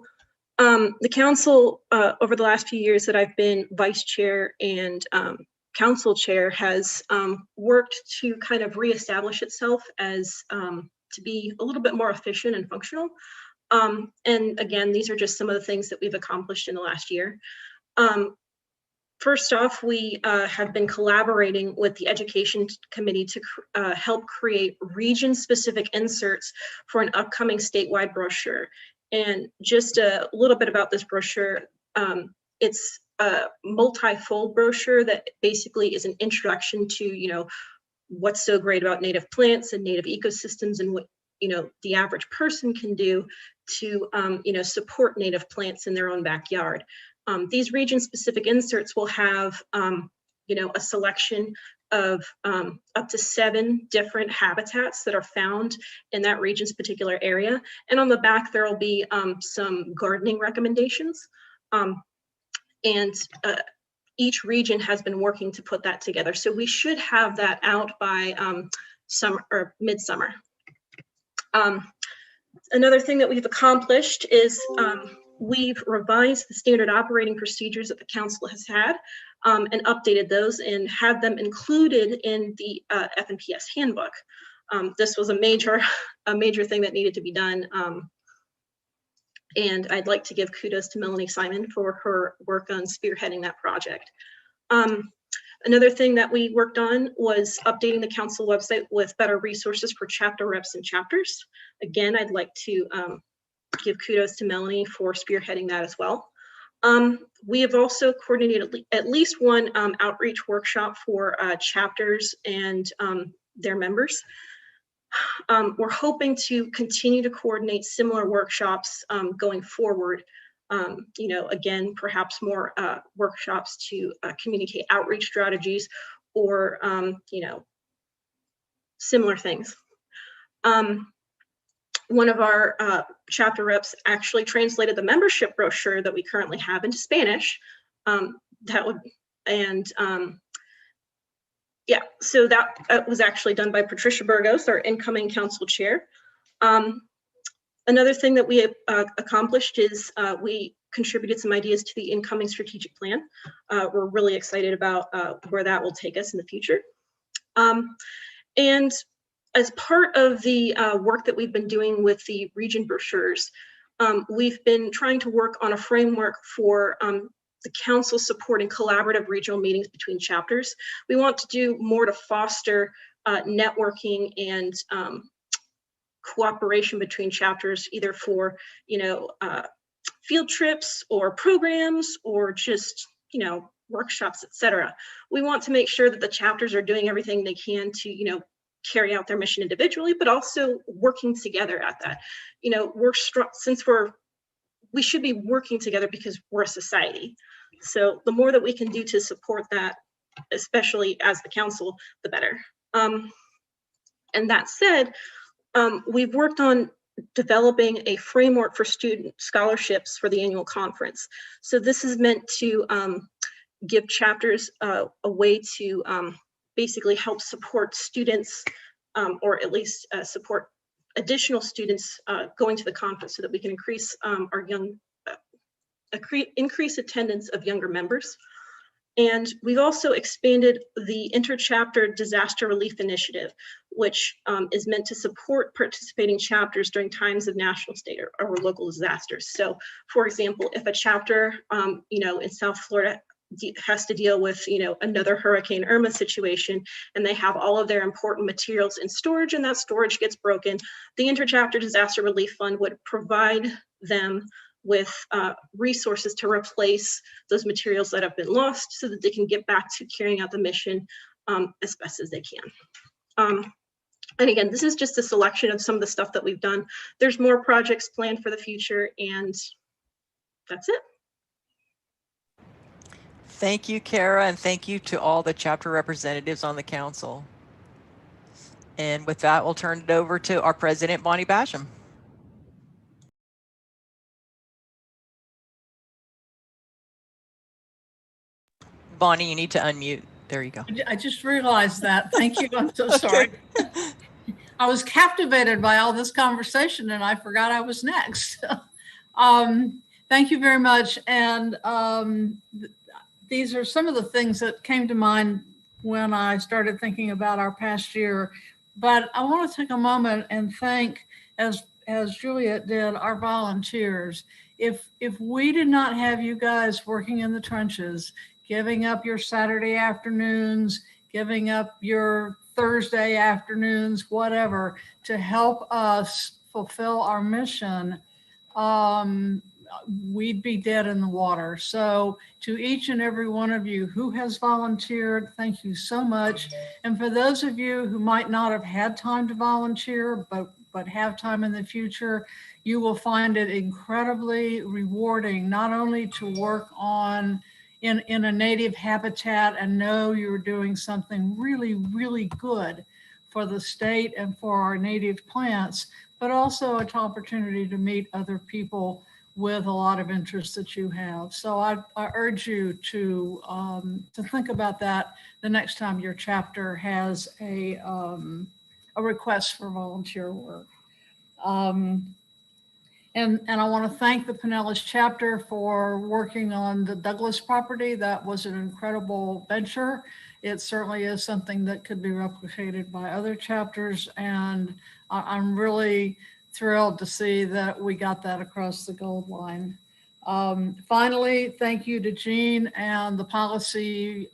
the council over the last few years that I've been vice chair and council chair has worked to kind of reestablish itself as to be a little bit more efficient and functional. And again, these are just some of the things that we've accomplished in the last year. First off, we have been collaborating with the Education Committee to help create region-specific inserts for an upcoming statewide brochure. And just a little bit about this brochure. It's a multi-fold brochure that basically is an introduction to, you know, what's so great about native plants and native ecosystems, and what, you know, the average person can do to, you know, support native plants in their own backyard. These region-specific inserts will have, you know, a selection of up to 7 different habitats that are found in that region's particular area. And on the back, there will be some gardening recommendations. And each region has been working to put that together. So we should have that out by summer or midsummer. Another thing that we've accomplished is we've revised the standard operating procedures that the council has had and updated those and had them included in the FNPS handbook. This was a major thing that needed to be done. And I'd like to give kudos to Melanie Simon for her work on spearheading that project. Another thing that we worked on was updating the council website with better resources for chapter reps and chapters. Again, I'd like to give kudos to Melanie for spearheading that as well. We have also coordinated at least one outreach workshop for chapters and their members. We're hoping to continue to coordinate similar workshops going forward. You know, again, perhaps more workshops to communicate outreach strategies or, you know, similar things. One of our chapter reps actually translated the membership brochure that we currently have into Spanish. Yeah, so that was actually done by Patricia Burgos, our incoming council chair. Another thing that we accomplished is we contributed some ideas to the incoming strategic plan. We're really excited about where that will take us in the future. And as part of the work that we've been doing with the region brochures, we've been trying to work on a framework for the council supporting collaborative regional meetings between chapters. We want to do more to foster networking and cooperation between chapters, either for, you know, field trips or programs or just, you know, workshops, etc. We want to make sure that the chapters are doing everything they can to, you know, carry out their mission individually, but also working together at that. You know, we're strong, since we should be working together because we're a society. So the more that we can do to support that, especially as the council, the better. And that said, we've worked on developing a framework for student scholarships for the annual conference. So this is meant to give chapters a way to basically help support students, or at least support additional students going to the conference, so that we can increase increase attendance of younger members. And we've also expanded the Interchapter Disaster Relief Initiative. which is meant to support participating chapters during times of national, state, or local disasters. So, for example, if a chapter, in South Florida has to deal with, another Hurricane Irma situation, and they have all of their important materials in storage, and that storage gets broken, the Interchapter Disaster Relief Fund would provide them with resources to replace those materials that have been lost so that they can get back to carrying out the mission as best as they can. And again, this is just a selection of some of the stuff that we've done. There's more projects planned for the future, and that's it. Thank you, Kara, and thank you to all the chapter representatives on the council. And with that, we'll turn it over to our president, Bonnie Basham. Bonnie, you need to unmute. There you go. I just realized that. Thank you. I'm so sorry. I was captivated by all this conversation and I forgot I was next. Thank you very much. And these are some of the things that came to mind when I started thinking about our past year. But I want to take a moment and thank, as Juliet did, our volunteers. If we did not have you guys working in the trenches, giving up your Saturday afternoons, giving up your Thursday afternoons, whatever, to help us fulfill our mission, we'd be dead in the water. So to each and every one of you who has volunteered, thank you so much. And for those of you who might not have had time to volunteer, but have time in the future, you will find it incredibly rewarding, not only to work on in a native habitat and know you're doing something really, really good for the state and for our native plants, but also an opportunity to meet other people with a lot of interests that you have. So I urge you to think about that the next time your chapter has a request for volunteer work. And I want to thank the Pinellas chapter for working on the Douglas property. That was an incredible venture. It certainly is something that could be replicated by other chapters. And I'm really thrilled to see that we got that across the gold line. Finally, thank you to Jean and the policy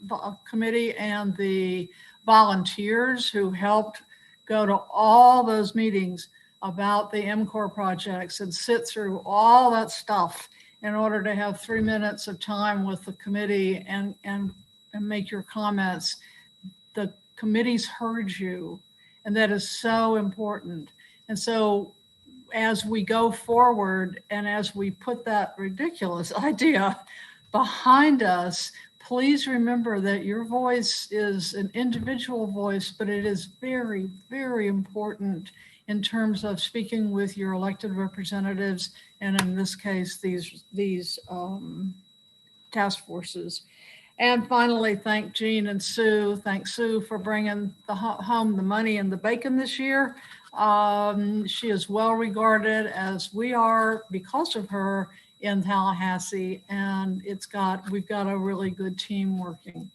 committee and the volunteers who helped go to all those meetings about the MCOR projects and sit through all that stuff in order to have 3 minutes of time with the committee and make your comments. The committees heard you, and that is so important. And so as we go forward and as we put that ridiculous idea behind us, please remember that your voice is an individual voice, but it is very, very important in terms of speaking with your elected representatives, and in this case, these task forces. And finally, thank Jean and Sue. Thank Sue for bringing home the money and the bacon this year. She is well regarded, as we are because of her, in Tallahassee, and we've got a really good team working.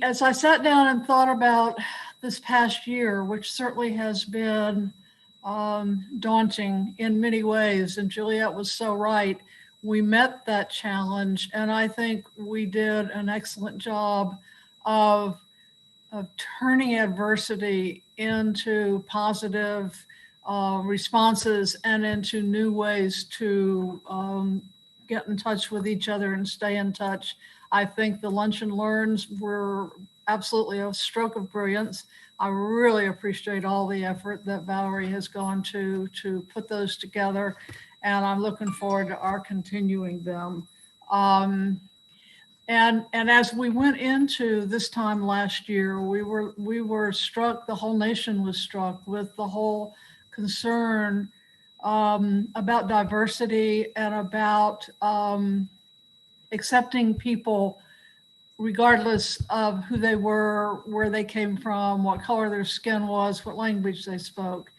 As I sat down and thought about this past year, which certainly has been daunting in many ways, and Juliet was so right, we met that challenge, and I think we did an excellent job of turning adversity into positive responses and into new ways to get in touch with each other and stay in touch. I think the lunch and learns were absolutely a stroke of brilliance. I really appreciate all the effort that Valerie has gone to put those together, and I'm looking forward to our continuing them. And as we went into this time last year, we were struck, the whole nation was struck with the whole concern about diversity and about accepting people regardless of who they were, where they came from, what color their skin was, what language they spoke.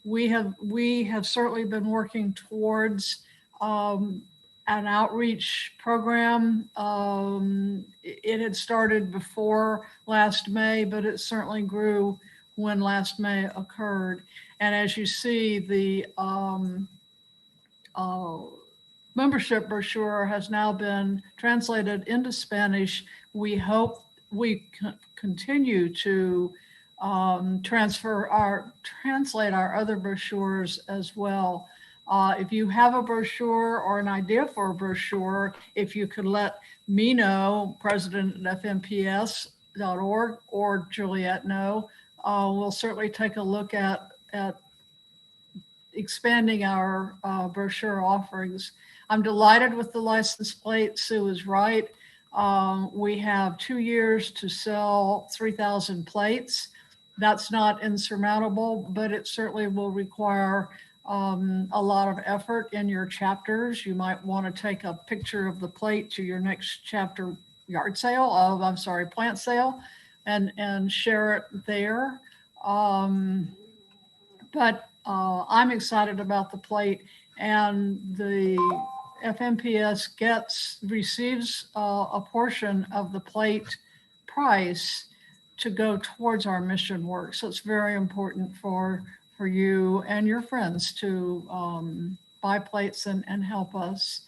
We have certainly been working towards an outreach program. It had started before last May, but it certainly grew when last May occurred. And as you see, the membership brochure has now been translated into Spanish. We hope we continue to translate our other brochures as well. If you have a brochure or an idea for a brochure, if you could let me know, president at FNPS.org, or Juliet know, we'll certainly take a look at expanding our brochure offerings. I'm delighted with the license plate. Sue is right. We have 2 years to sell 3,000 plates. That's not insurmountable, but it certainly will require a lot of effort in your chapters. You might want to take a picture of the plate to your next chapter plant sale, and share it there. But I'm excited about the plate, and the FNPS receives a portion of the plate price to go towards our mission work. So it's very important for you and your friends to buy plates and help us.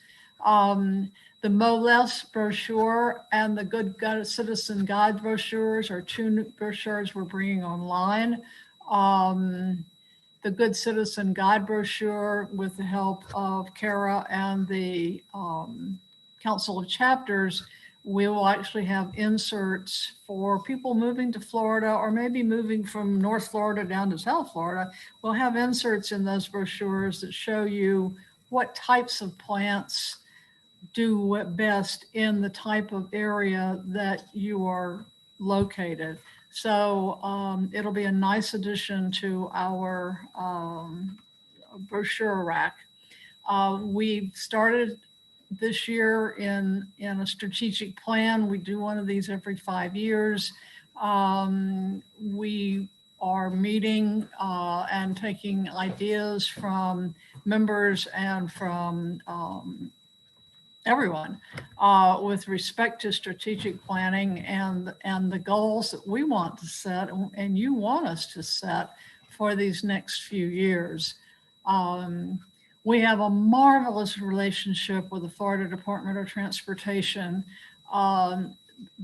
The MOLES brochure and the Good Citizen Guide brochures are 2 new brochures we're bringing online. The Good Citizen Guide brochure, with the help of Kara and the Council of Chapters, we will actually have inserts for people moving to Florida, or maybe moving from North Florida down to South Florida. We'll have inserts in those brochures that show you what types of plants do best in the type of area that you are located. So it'll be a nice addition to our brochure rack. We started this year in a strategic plan. We do one of these every 5 years. We are meeting and taking ideas from members and from everyone with respect to strategic planning and the goals that we want to set and you want us to set for these next few years. We have a marvelous relationship with the Florida Department of Transportation.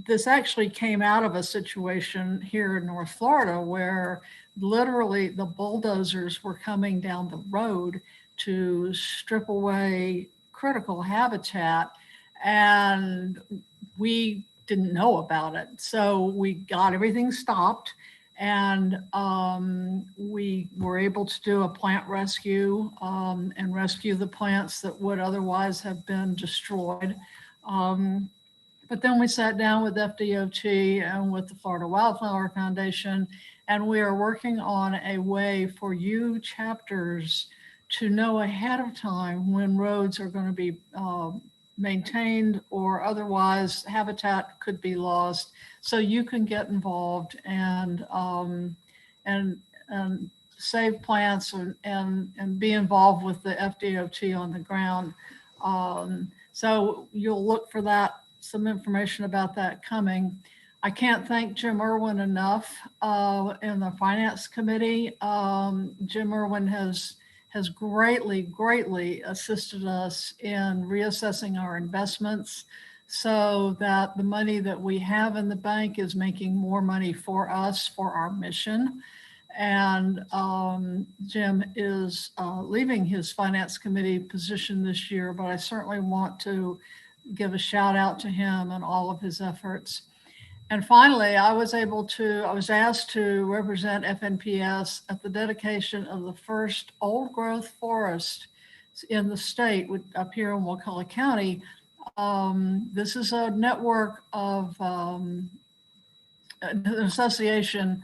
This actually came out of a situation here in North Florida where literally the bulldozers were coming down the road to strip away critical habitat, and we didn't know about it. So we got everything stopped, and we were able to do a plant rescue and rescue the plants that would otherwise have been destroyed. But then we sat down with FDOT and with the Florida Wildflower Foundation, and we are working on a way for you chapters to know ahead of time when roads are going to be maintained or otherwise habitat could be lost, so you can get involved and save plants and be involved with the FDOT on the ground. So you'll look for that, some information about that coming. I can't thank Jim Irwin enough in the Finance Committee. Jim Irwin has greatly assisted us in reassessing our investments so that the money that we have in the bank is making more money for us, for our mission. And Jim is leaving his Finance Committee position this year, but I certainly want to give a shout out to him and all of his efforts. And finally, I was asked to represent FNPS at the dedication of the first old growth forest in the state up here in Wakulla County. This is a network of an association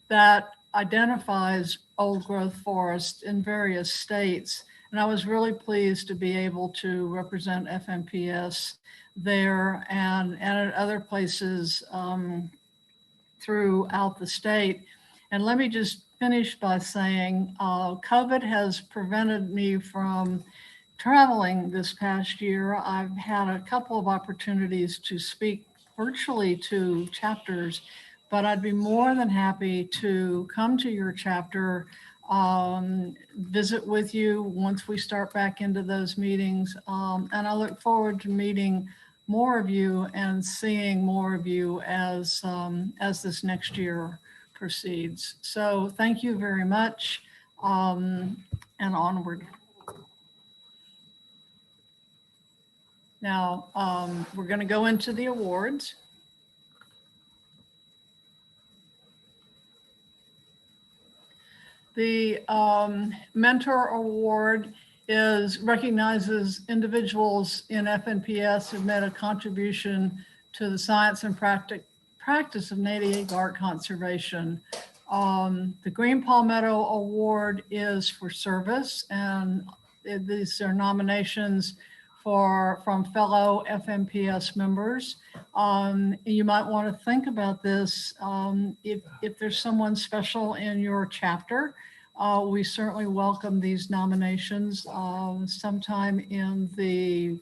that identifies old growth forests in various states. And I was really pleased to be able to represent FNPS there and at other places throughout the state. And let me just finish by saying COVID has prevented me from traveling this past year, I've had a couple of opportunities to speak virtually to chapters, but I'd be more than happy to come to your chapter, visit with you once we start back into those meetings. And I look forward to meeting more of you and seeing more of you as this next year proceeds. So thank you very much, and onward. Now, we're going to go into the awards. The Mentor Award recognizes individuals in FNPS who've made a contribution to the science and practice of native art conservation. The Green Palmetto Award is for service, and these are nominations from fellow FNPS members. You might want to think about this. If there's someone special in your chapter, we certainly welcome these nominations sometime in the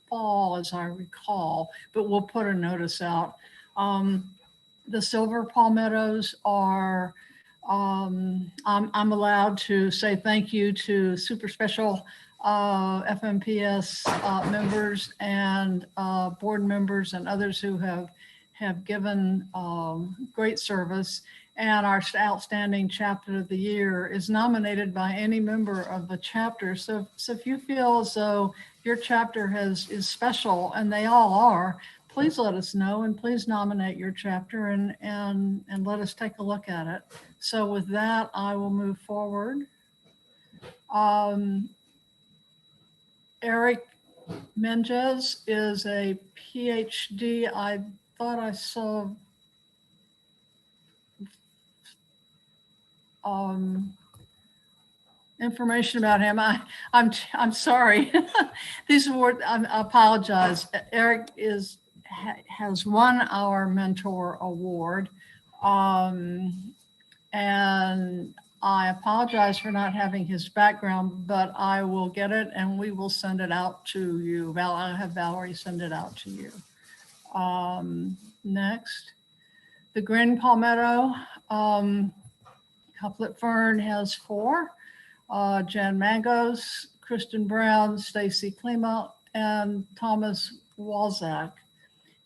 fall, as I recall, but we'll put a notice out. The Silver Palmettos are, I'm allowed to say thank you to super special FNPS members and board members and others who have given great service. And our Outstanding Chapter of the Year is nominated by any member of the chapter. So if you feel as though your chapter is special, and they all are, please let us know, and please nominate your chapter and let us take a look at it. So with that, I will move forward. Eric Menges is a PhD. I thought I saw information about him. I'm sorry. These awards, I apologize. Eric has won our Mentor Award, and I apologize for not having his background, but I will get it and we will send it out to you. I'll have Valerie send it out to you. Next, the Green Palmetto Couplet Fern has 4. Jan Mangos, Kristen Brown, Stacy Klima, and Thomas Walzak.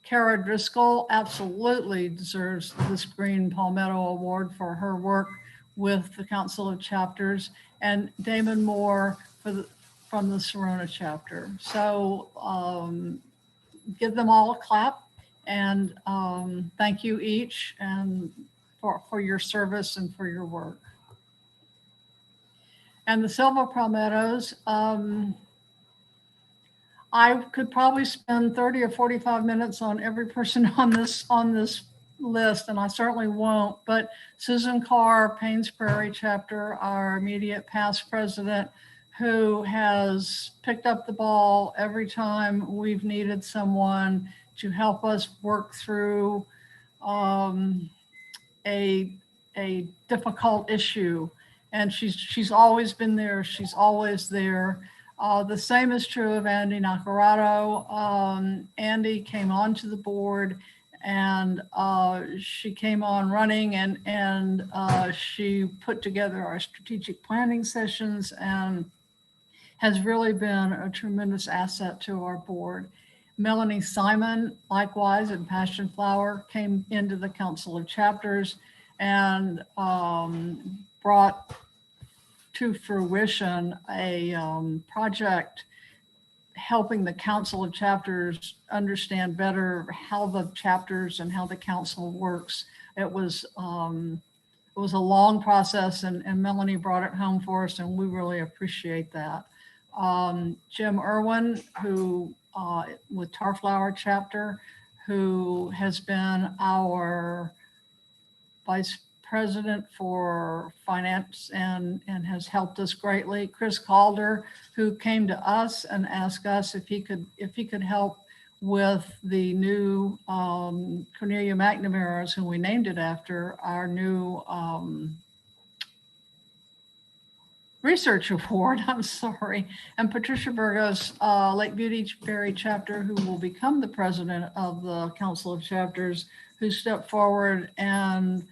Kara Driscoll absolutely deserves this Green Palmetto Award for her work with the Council of Chapters, and Damon Moore from the Serona chapter. So give them all a clap, and thank you each and for your service and for your work. And the Silver Palmettos, I could probably spend 30 or 45 minutes on every person on this list, and I certainly won't, but Susan Carr, Paynes Prairie chapter, our immediate past president, who has picked up the ball every time we've needed someone to help us work through a difficult issue. And she's always been there. She's always there. The same is true of Andy Nacarado. Andy came onto the board, and she came on running, and she put together our strategic planning sessions and has really been a tremendous asset to our board. Melanie Simon, likewise, in Passion Flower, came into the Council of Chapters and brought to fruition a project helping the Council of Chapters understand better how the chapters and how the council works. It was a long process, and Melanie brought it home for us, and we really appreciate that. Jim Irwin, who with Tarflower chapter, who has been our vice president for finance and has helped us greatly. Chris Calder, who came to us and asked us if he could help with the new Cornelia McNamara's, who we named it after, our new Research Award, I'm sorry, and Patricia Burgos, Lake Beauty Berry chapter, who will become the president of the Council of Chapters, who stepped forward and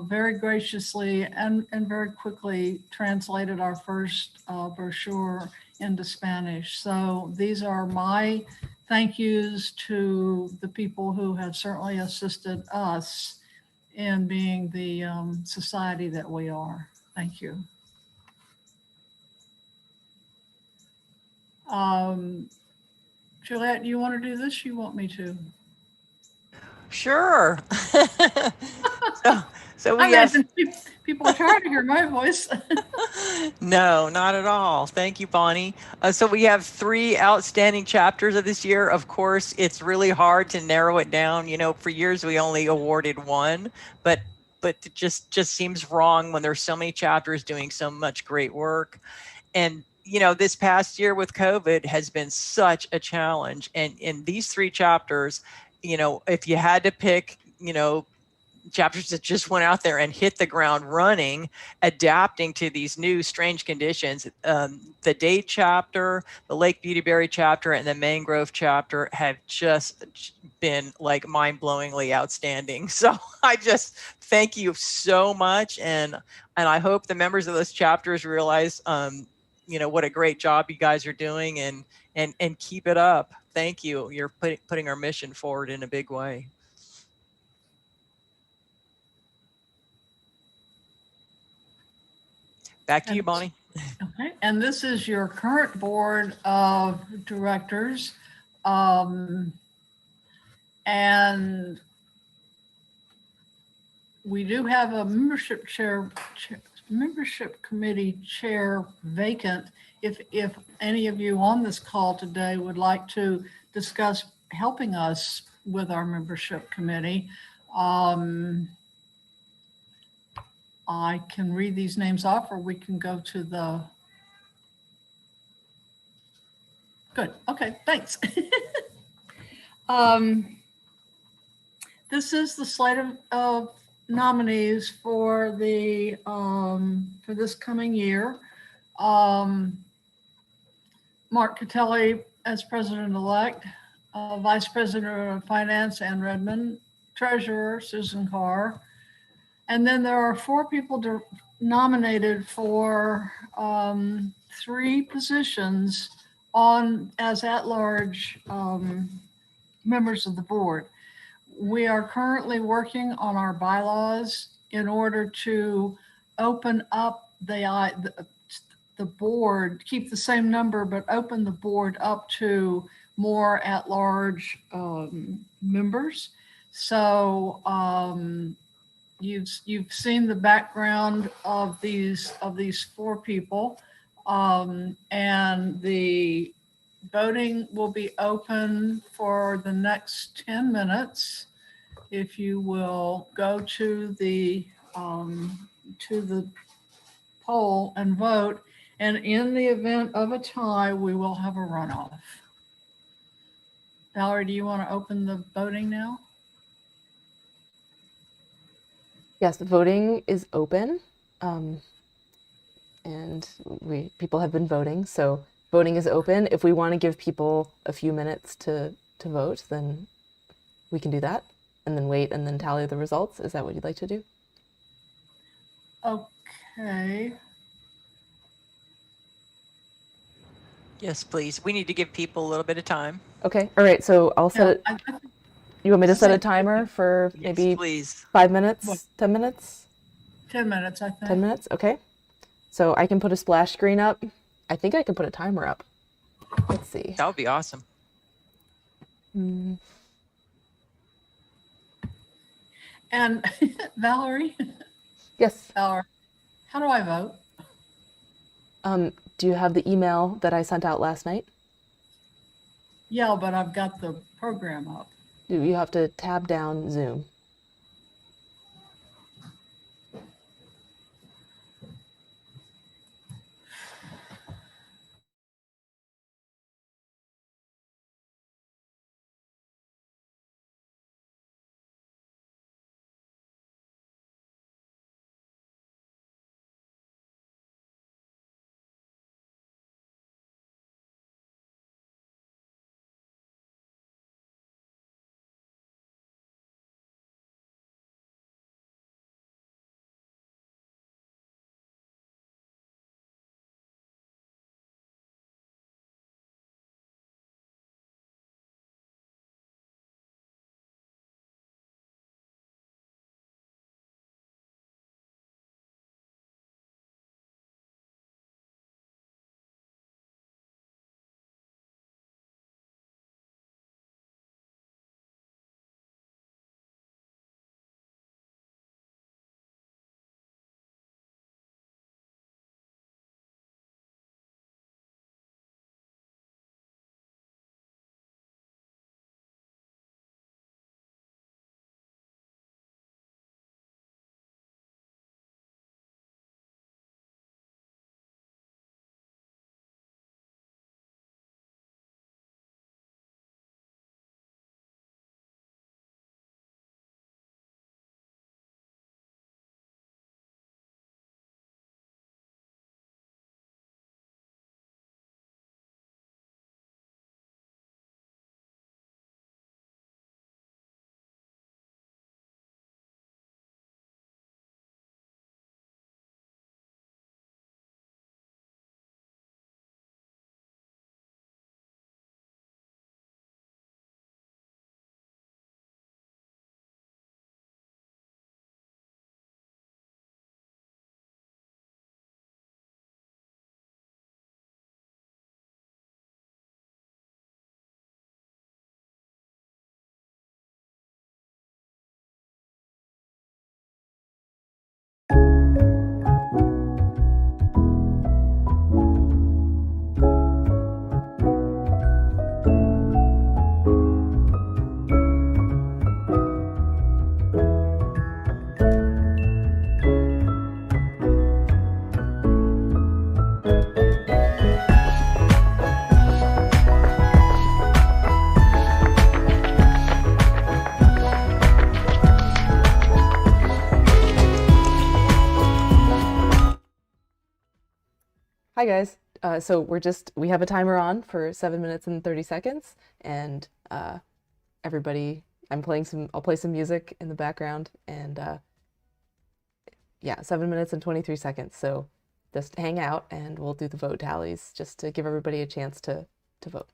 very graciously and very quickly translated our first brochure into Spanish. So these are my thank yous to the people who have certainly assisted us in being the society that we are. Thank you. Juliet, do you want to do this? You want me to? Sure. so I we have imagine people are tired to hear my voice. no, not at all. Thank you, Bonnie. So we have 3 outstanding chapters of this year. Of course, it's really hard to narrow it down. You know, for years we only awarded 1, but it just seems wrong when there's so many chapters doing so much great work. And you know, this past year with COVID has been such a challenge. And in these 3 chapters, you know, if you had to pick, you know, chapters that just went out there and hit the ground running, adapting to these new strange conditions. The Dade chapter, the Lake Beautyberry chapter, and the Mangrove chapter have just been like mind-blowingly outstanding. So I just thank you so much, and I hope the members of those chapters realize, you know, what a great job you guys are doing, and keep it up. Thank you. You're putting our mission forward in a big way. Back to you, Bonnie. Okay, and this is your current board of directors. And we do have a membership committee chair vacant. If any of you on this call today would like to discuss helping us with our membership committee, I can read these names off, or we can go to the. Good. Okay, thanks. This is the slate of nominees for the for this coming year. Mark Kateli as president-elect, vice president of finance Ann Redmond, treasurer Susan Carr, and then there are 4 people nominated for 3 positions as at-large members of the board. We are currently working on our bylaws in order to open up the board, keep the same number, but open the board up to more at-large members. So you've seen the background of these 4 people, and the voting will be open for the next 10 minutes. If you will go to the poll and vote, and in the event of a tie, we will have a runoff. Valerie, do you want to open the voting now? Yes, the voting is open, and people have been voting, so voting is open. If we want to give people a few minutes to vote, then we can do that, and then wait and then tally the results. Is that what you'd like to do? Okay. Yes, please. We need to give people a little bit of time. Okay. All right. So I'll set it. You want me to set a timer for Yes, maybe please. 5 minutes, What? 10 minutes? 10 minutes, I think. 10 minutes? Okay. So I can put a splash screen up. I think I can put a timer up. Let's see. That would be awesome. And Valerie? Yes. Valerie, how do I vote? Do you have the email that I sent out last night? Yeah, but I've got the program up. You have to tab down Zoom. Hi guys. So we have a timer on for 7 minutes and 30 seconds, and everybody, I'll play some music in the background, and yeah, 7 minutes and 23 seconds. So just hang out and we'll do the vote tallies just to give everybody a chance to vote.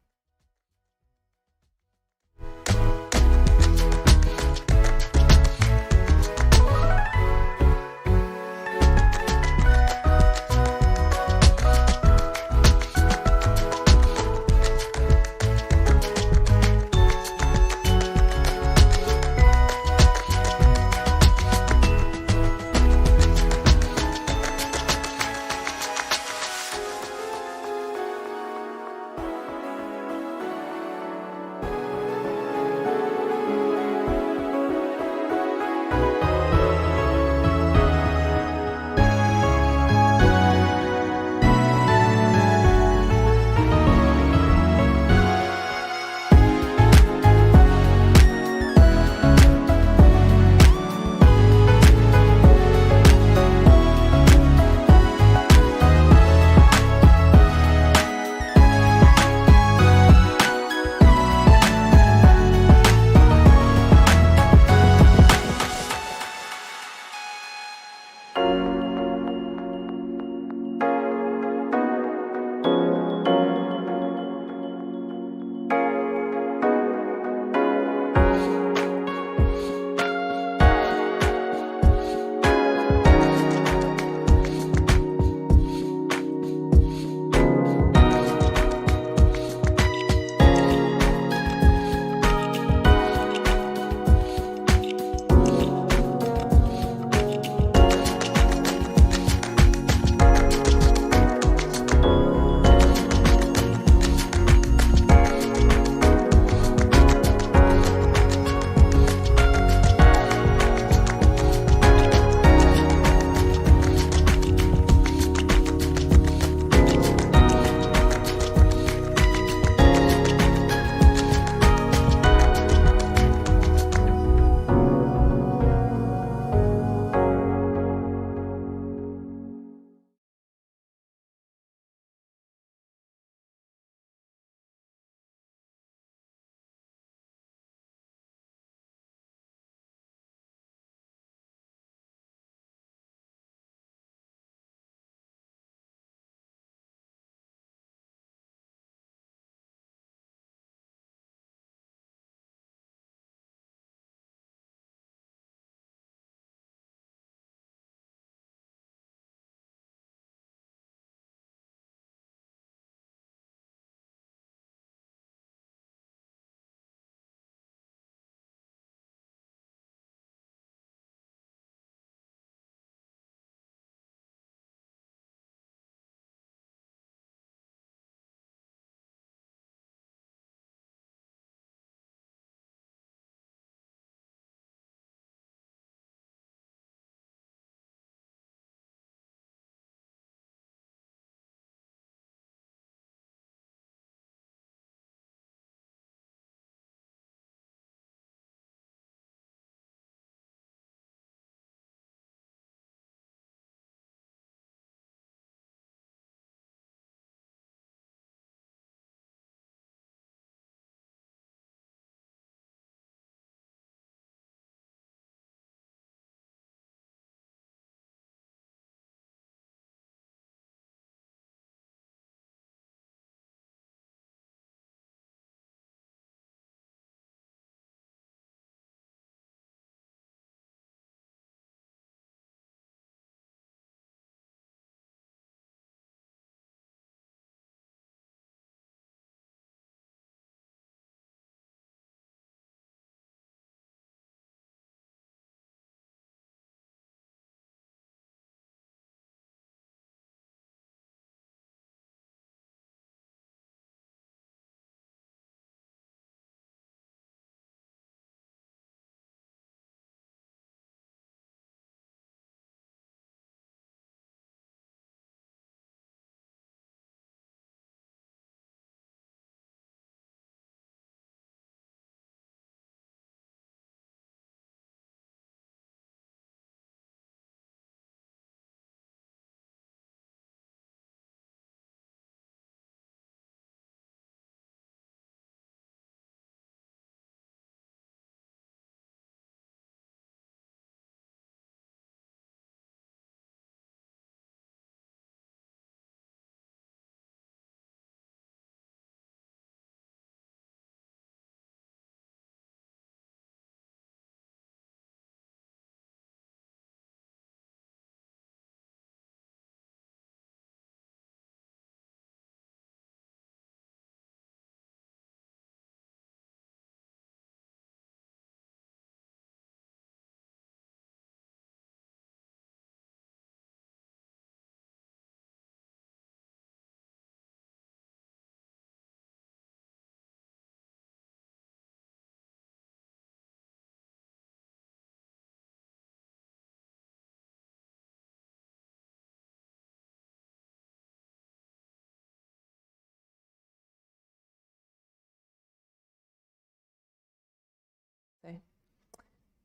Okay.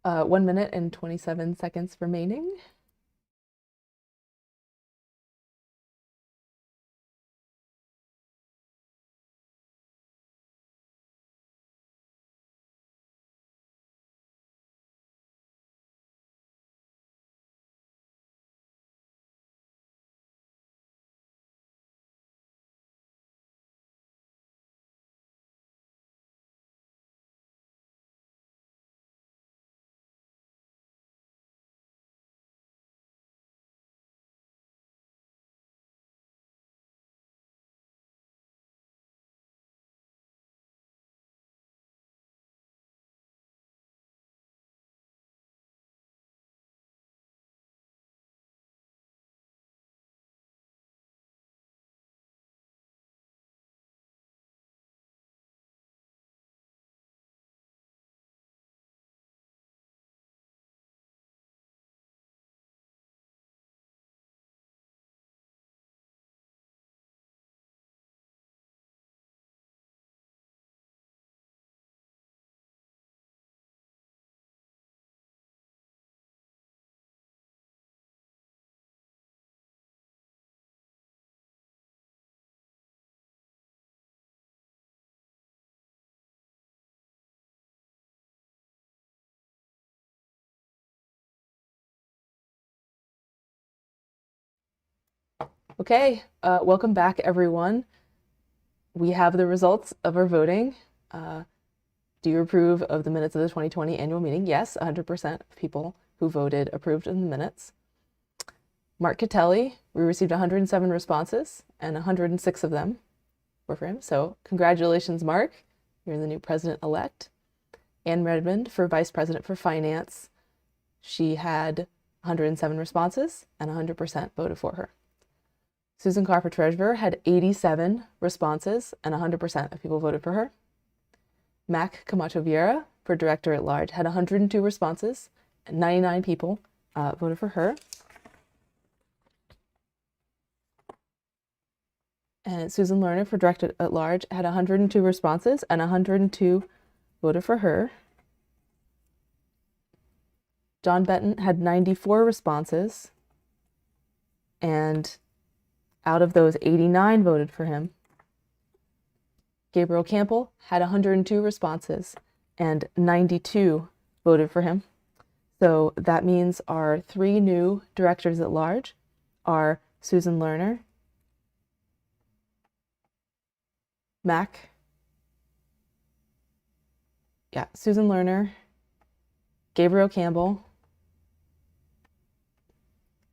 1 minute and 27 seconds remaining. Okay, welcome back, everyone. We have the results of our voting. Do you approve of the minutes of the 2020 annual meeting? Yes, 100% of people who voted approved of the minutes. Mark Kateli, we received 107 responses, and 106 of them were for him. So congratulations, Mark. You're the new president-elect. Ann Redmond for vice president for finance. She had 107 responses, and 100% voted for her. Susan Carr for treasurer had 87 responses, and 100% of people voted for her. Mac Camacho Vieira for director at large had 102 responses, and 99 people voted for her. And Susan Lerner for director at large had 102 responses, and 102 voted for her. John Benton had 94 responses, and out of those, 89 voted for him. Gabriel Campbell had 102 responses, and 92 voted for him. So that means our 3 new directors at large are Susan Lerner, Susan Lerner, Gabriel Campbell,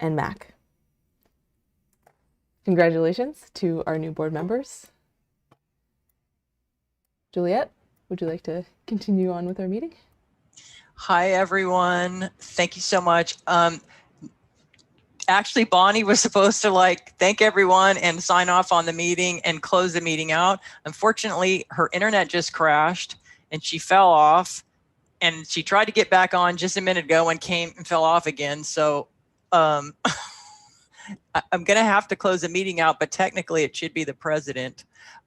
and Mac. Congratulations to our new board members. Juliet, would you like to continue on with our meeting? Hi, everyone. Thank you so much. Actually, Bonnie was supposed to thank everyone and sign off on the meeting and close the meeting out. Unfortunately, her internet just crashed and she fell off, and she tried to get back on just a minute ago and came and fell off again. So I'm going to have to close the meeting out, but technically it should be the president.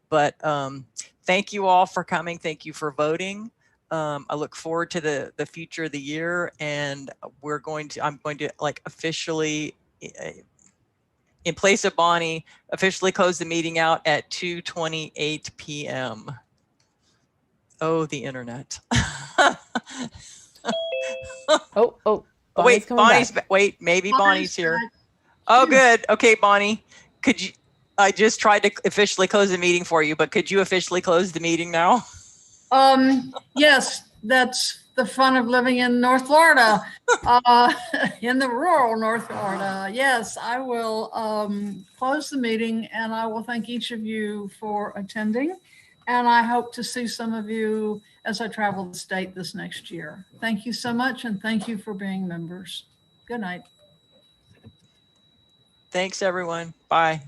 But thank you all for coming. Thank you for voting. I look forward to the future of the year, and I'm going to officially, in place of Bonnie, officially close the meeting out at 2:28 p.m. Oh, the internet. Maybe Bonnie's here. Back. Oh, good. Okay, Bonnie, I just tried to officially close the meeting for you, but could you officially close the meeting now? Yes, that's the fun of living in North Florida, in the rural North Florida. Yes, I will close the meeting, and I will thank each of you for attending. And I hope to see some of you as I travel the state this next year. Thank you so much, and thank you for being members. Good night. Thanks, everyone. Bye.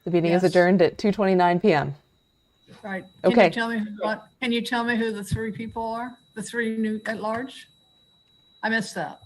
The meeting is adjourned at 2:29 p.m. Right. Okay. Can you tell me who the 3 people are? The 3 new at large? I missed that.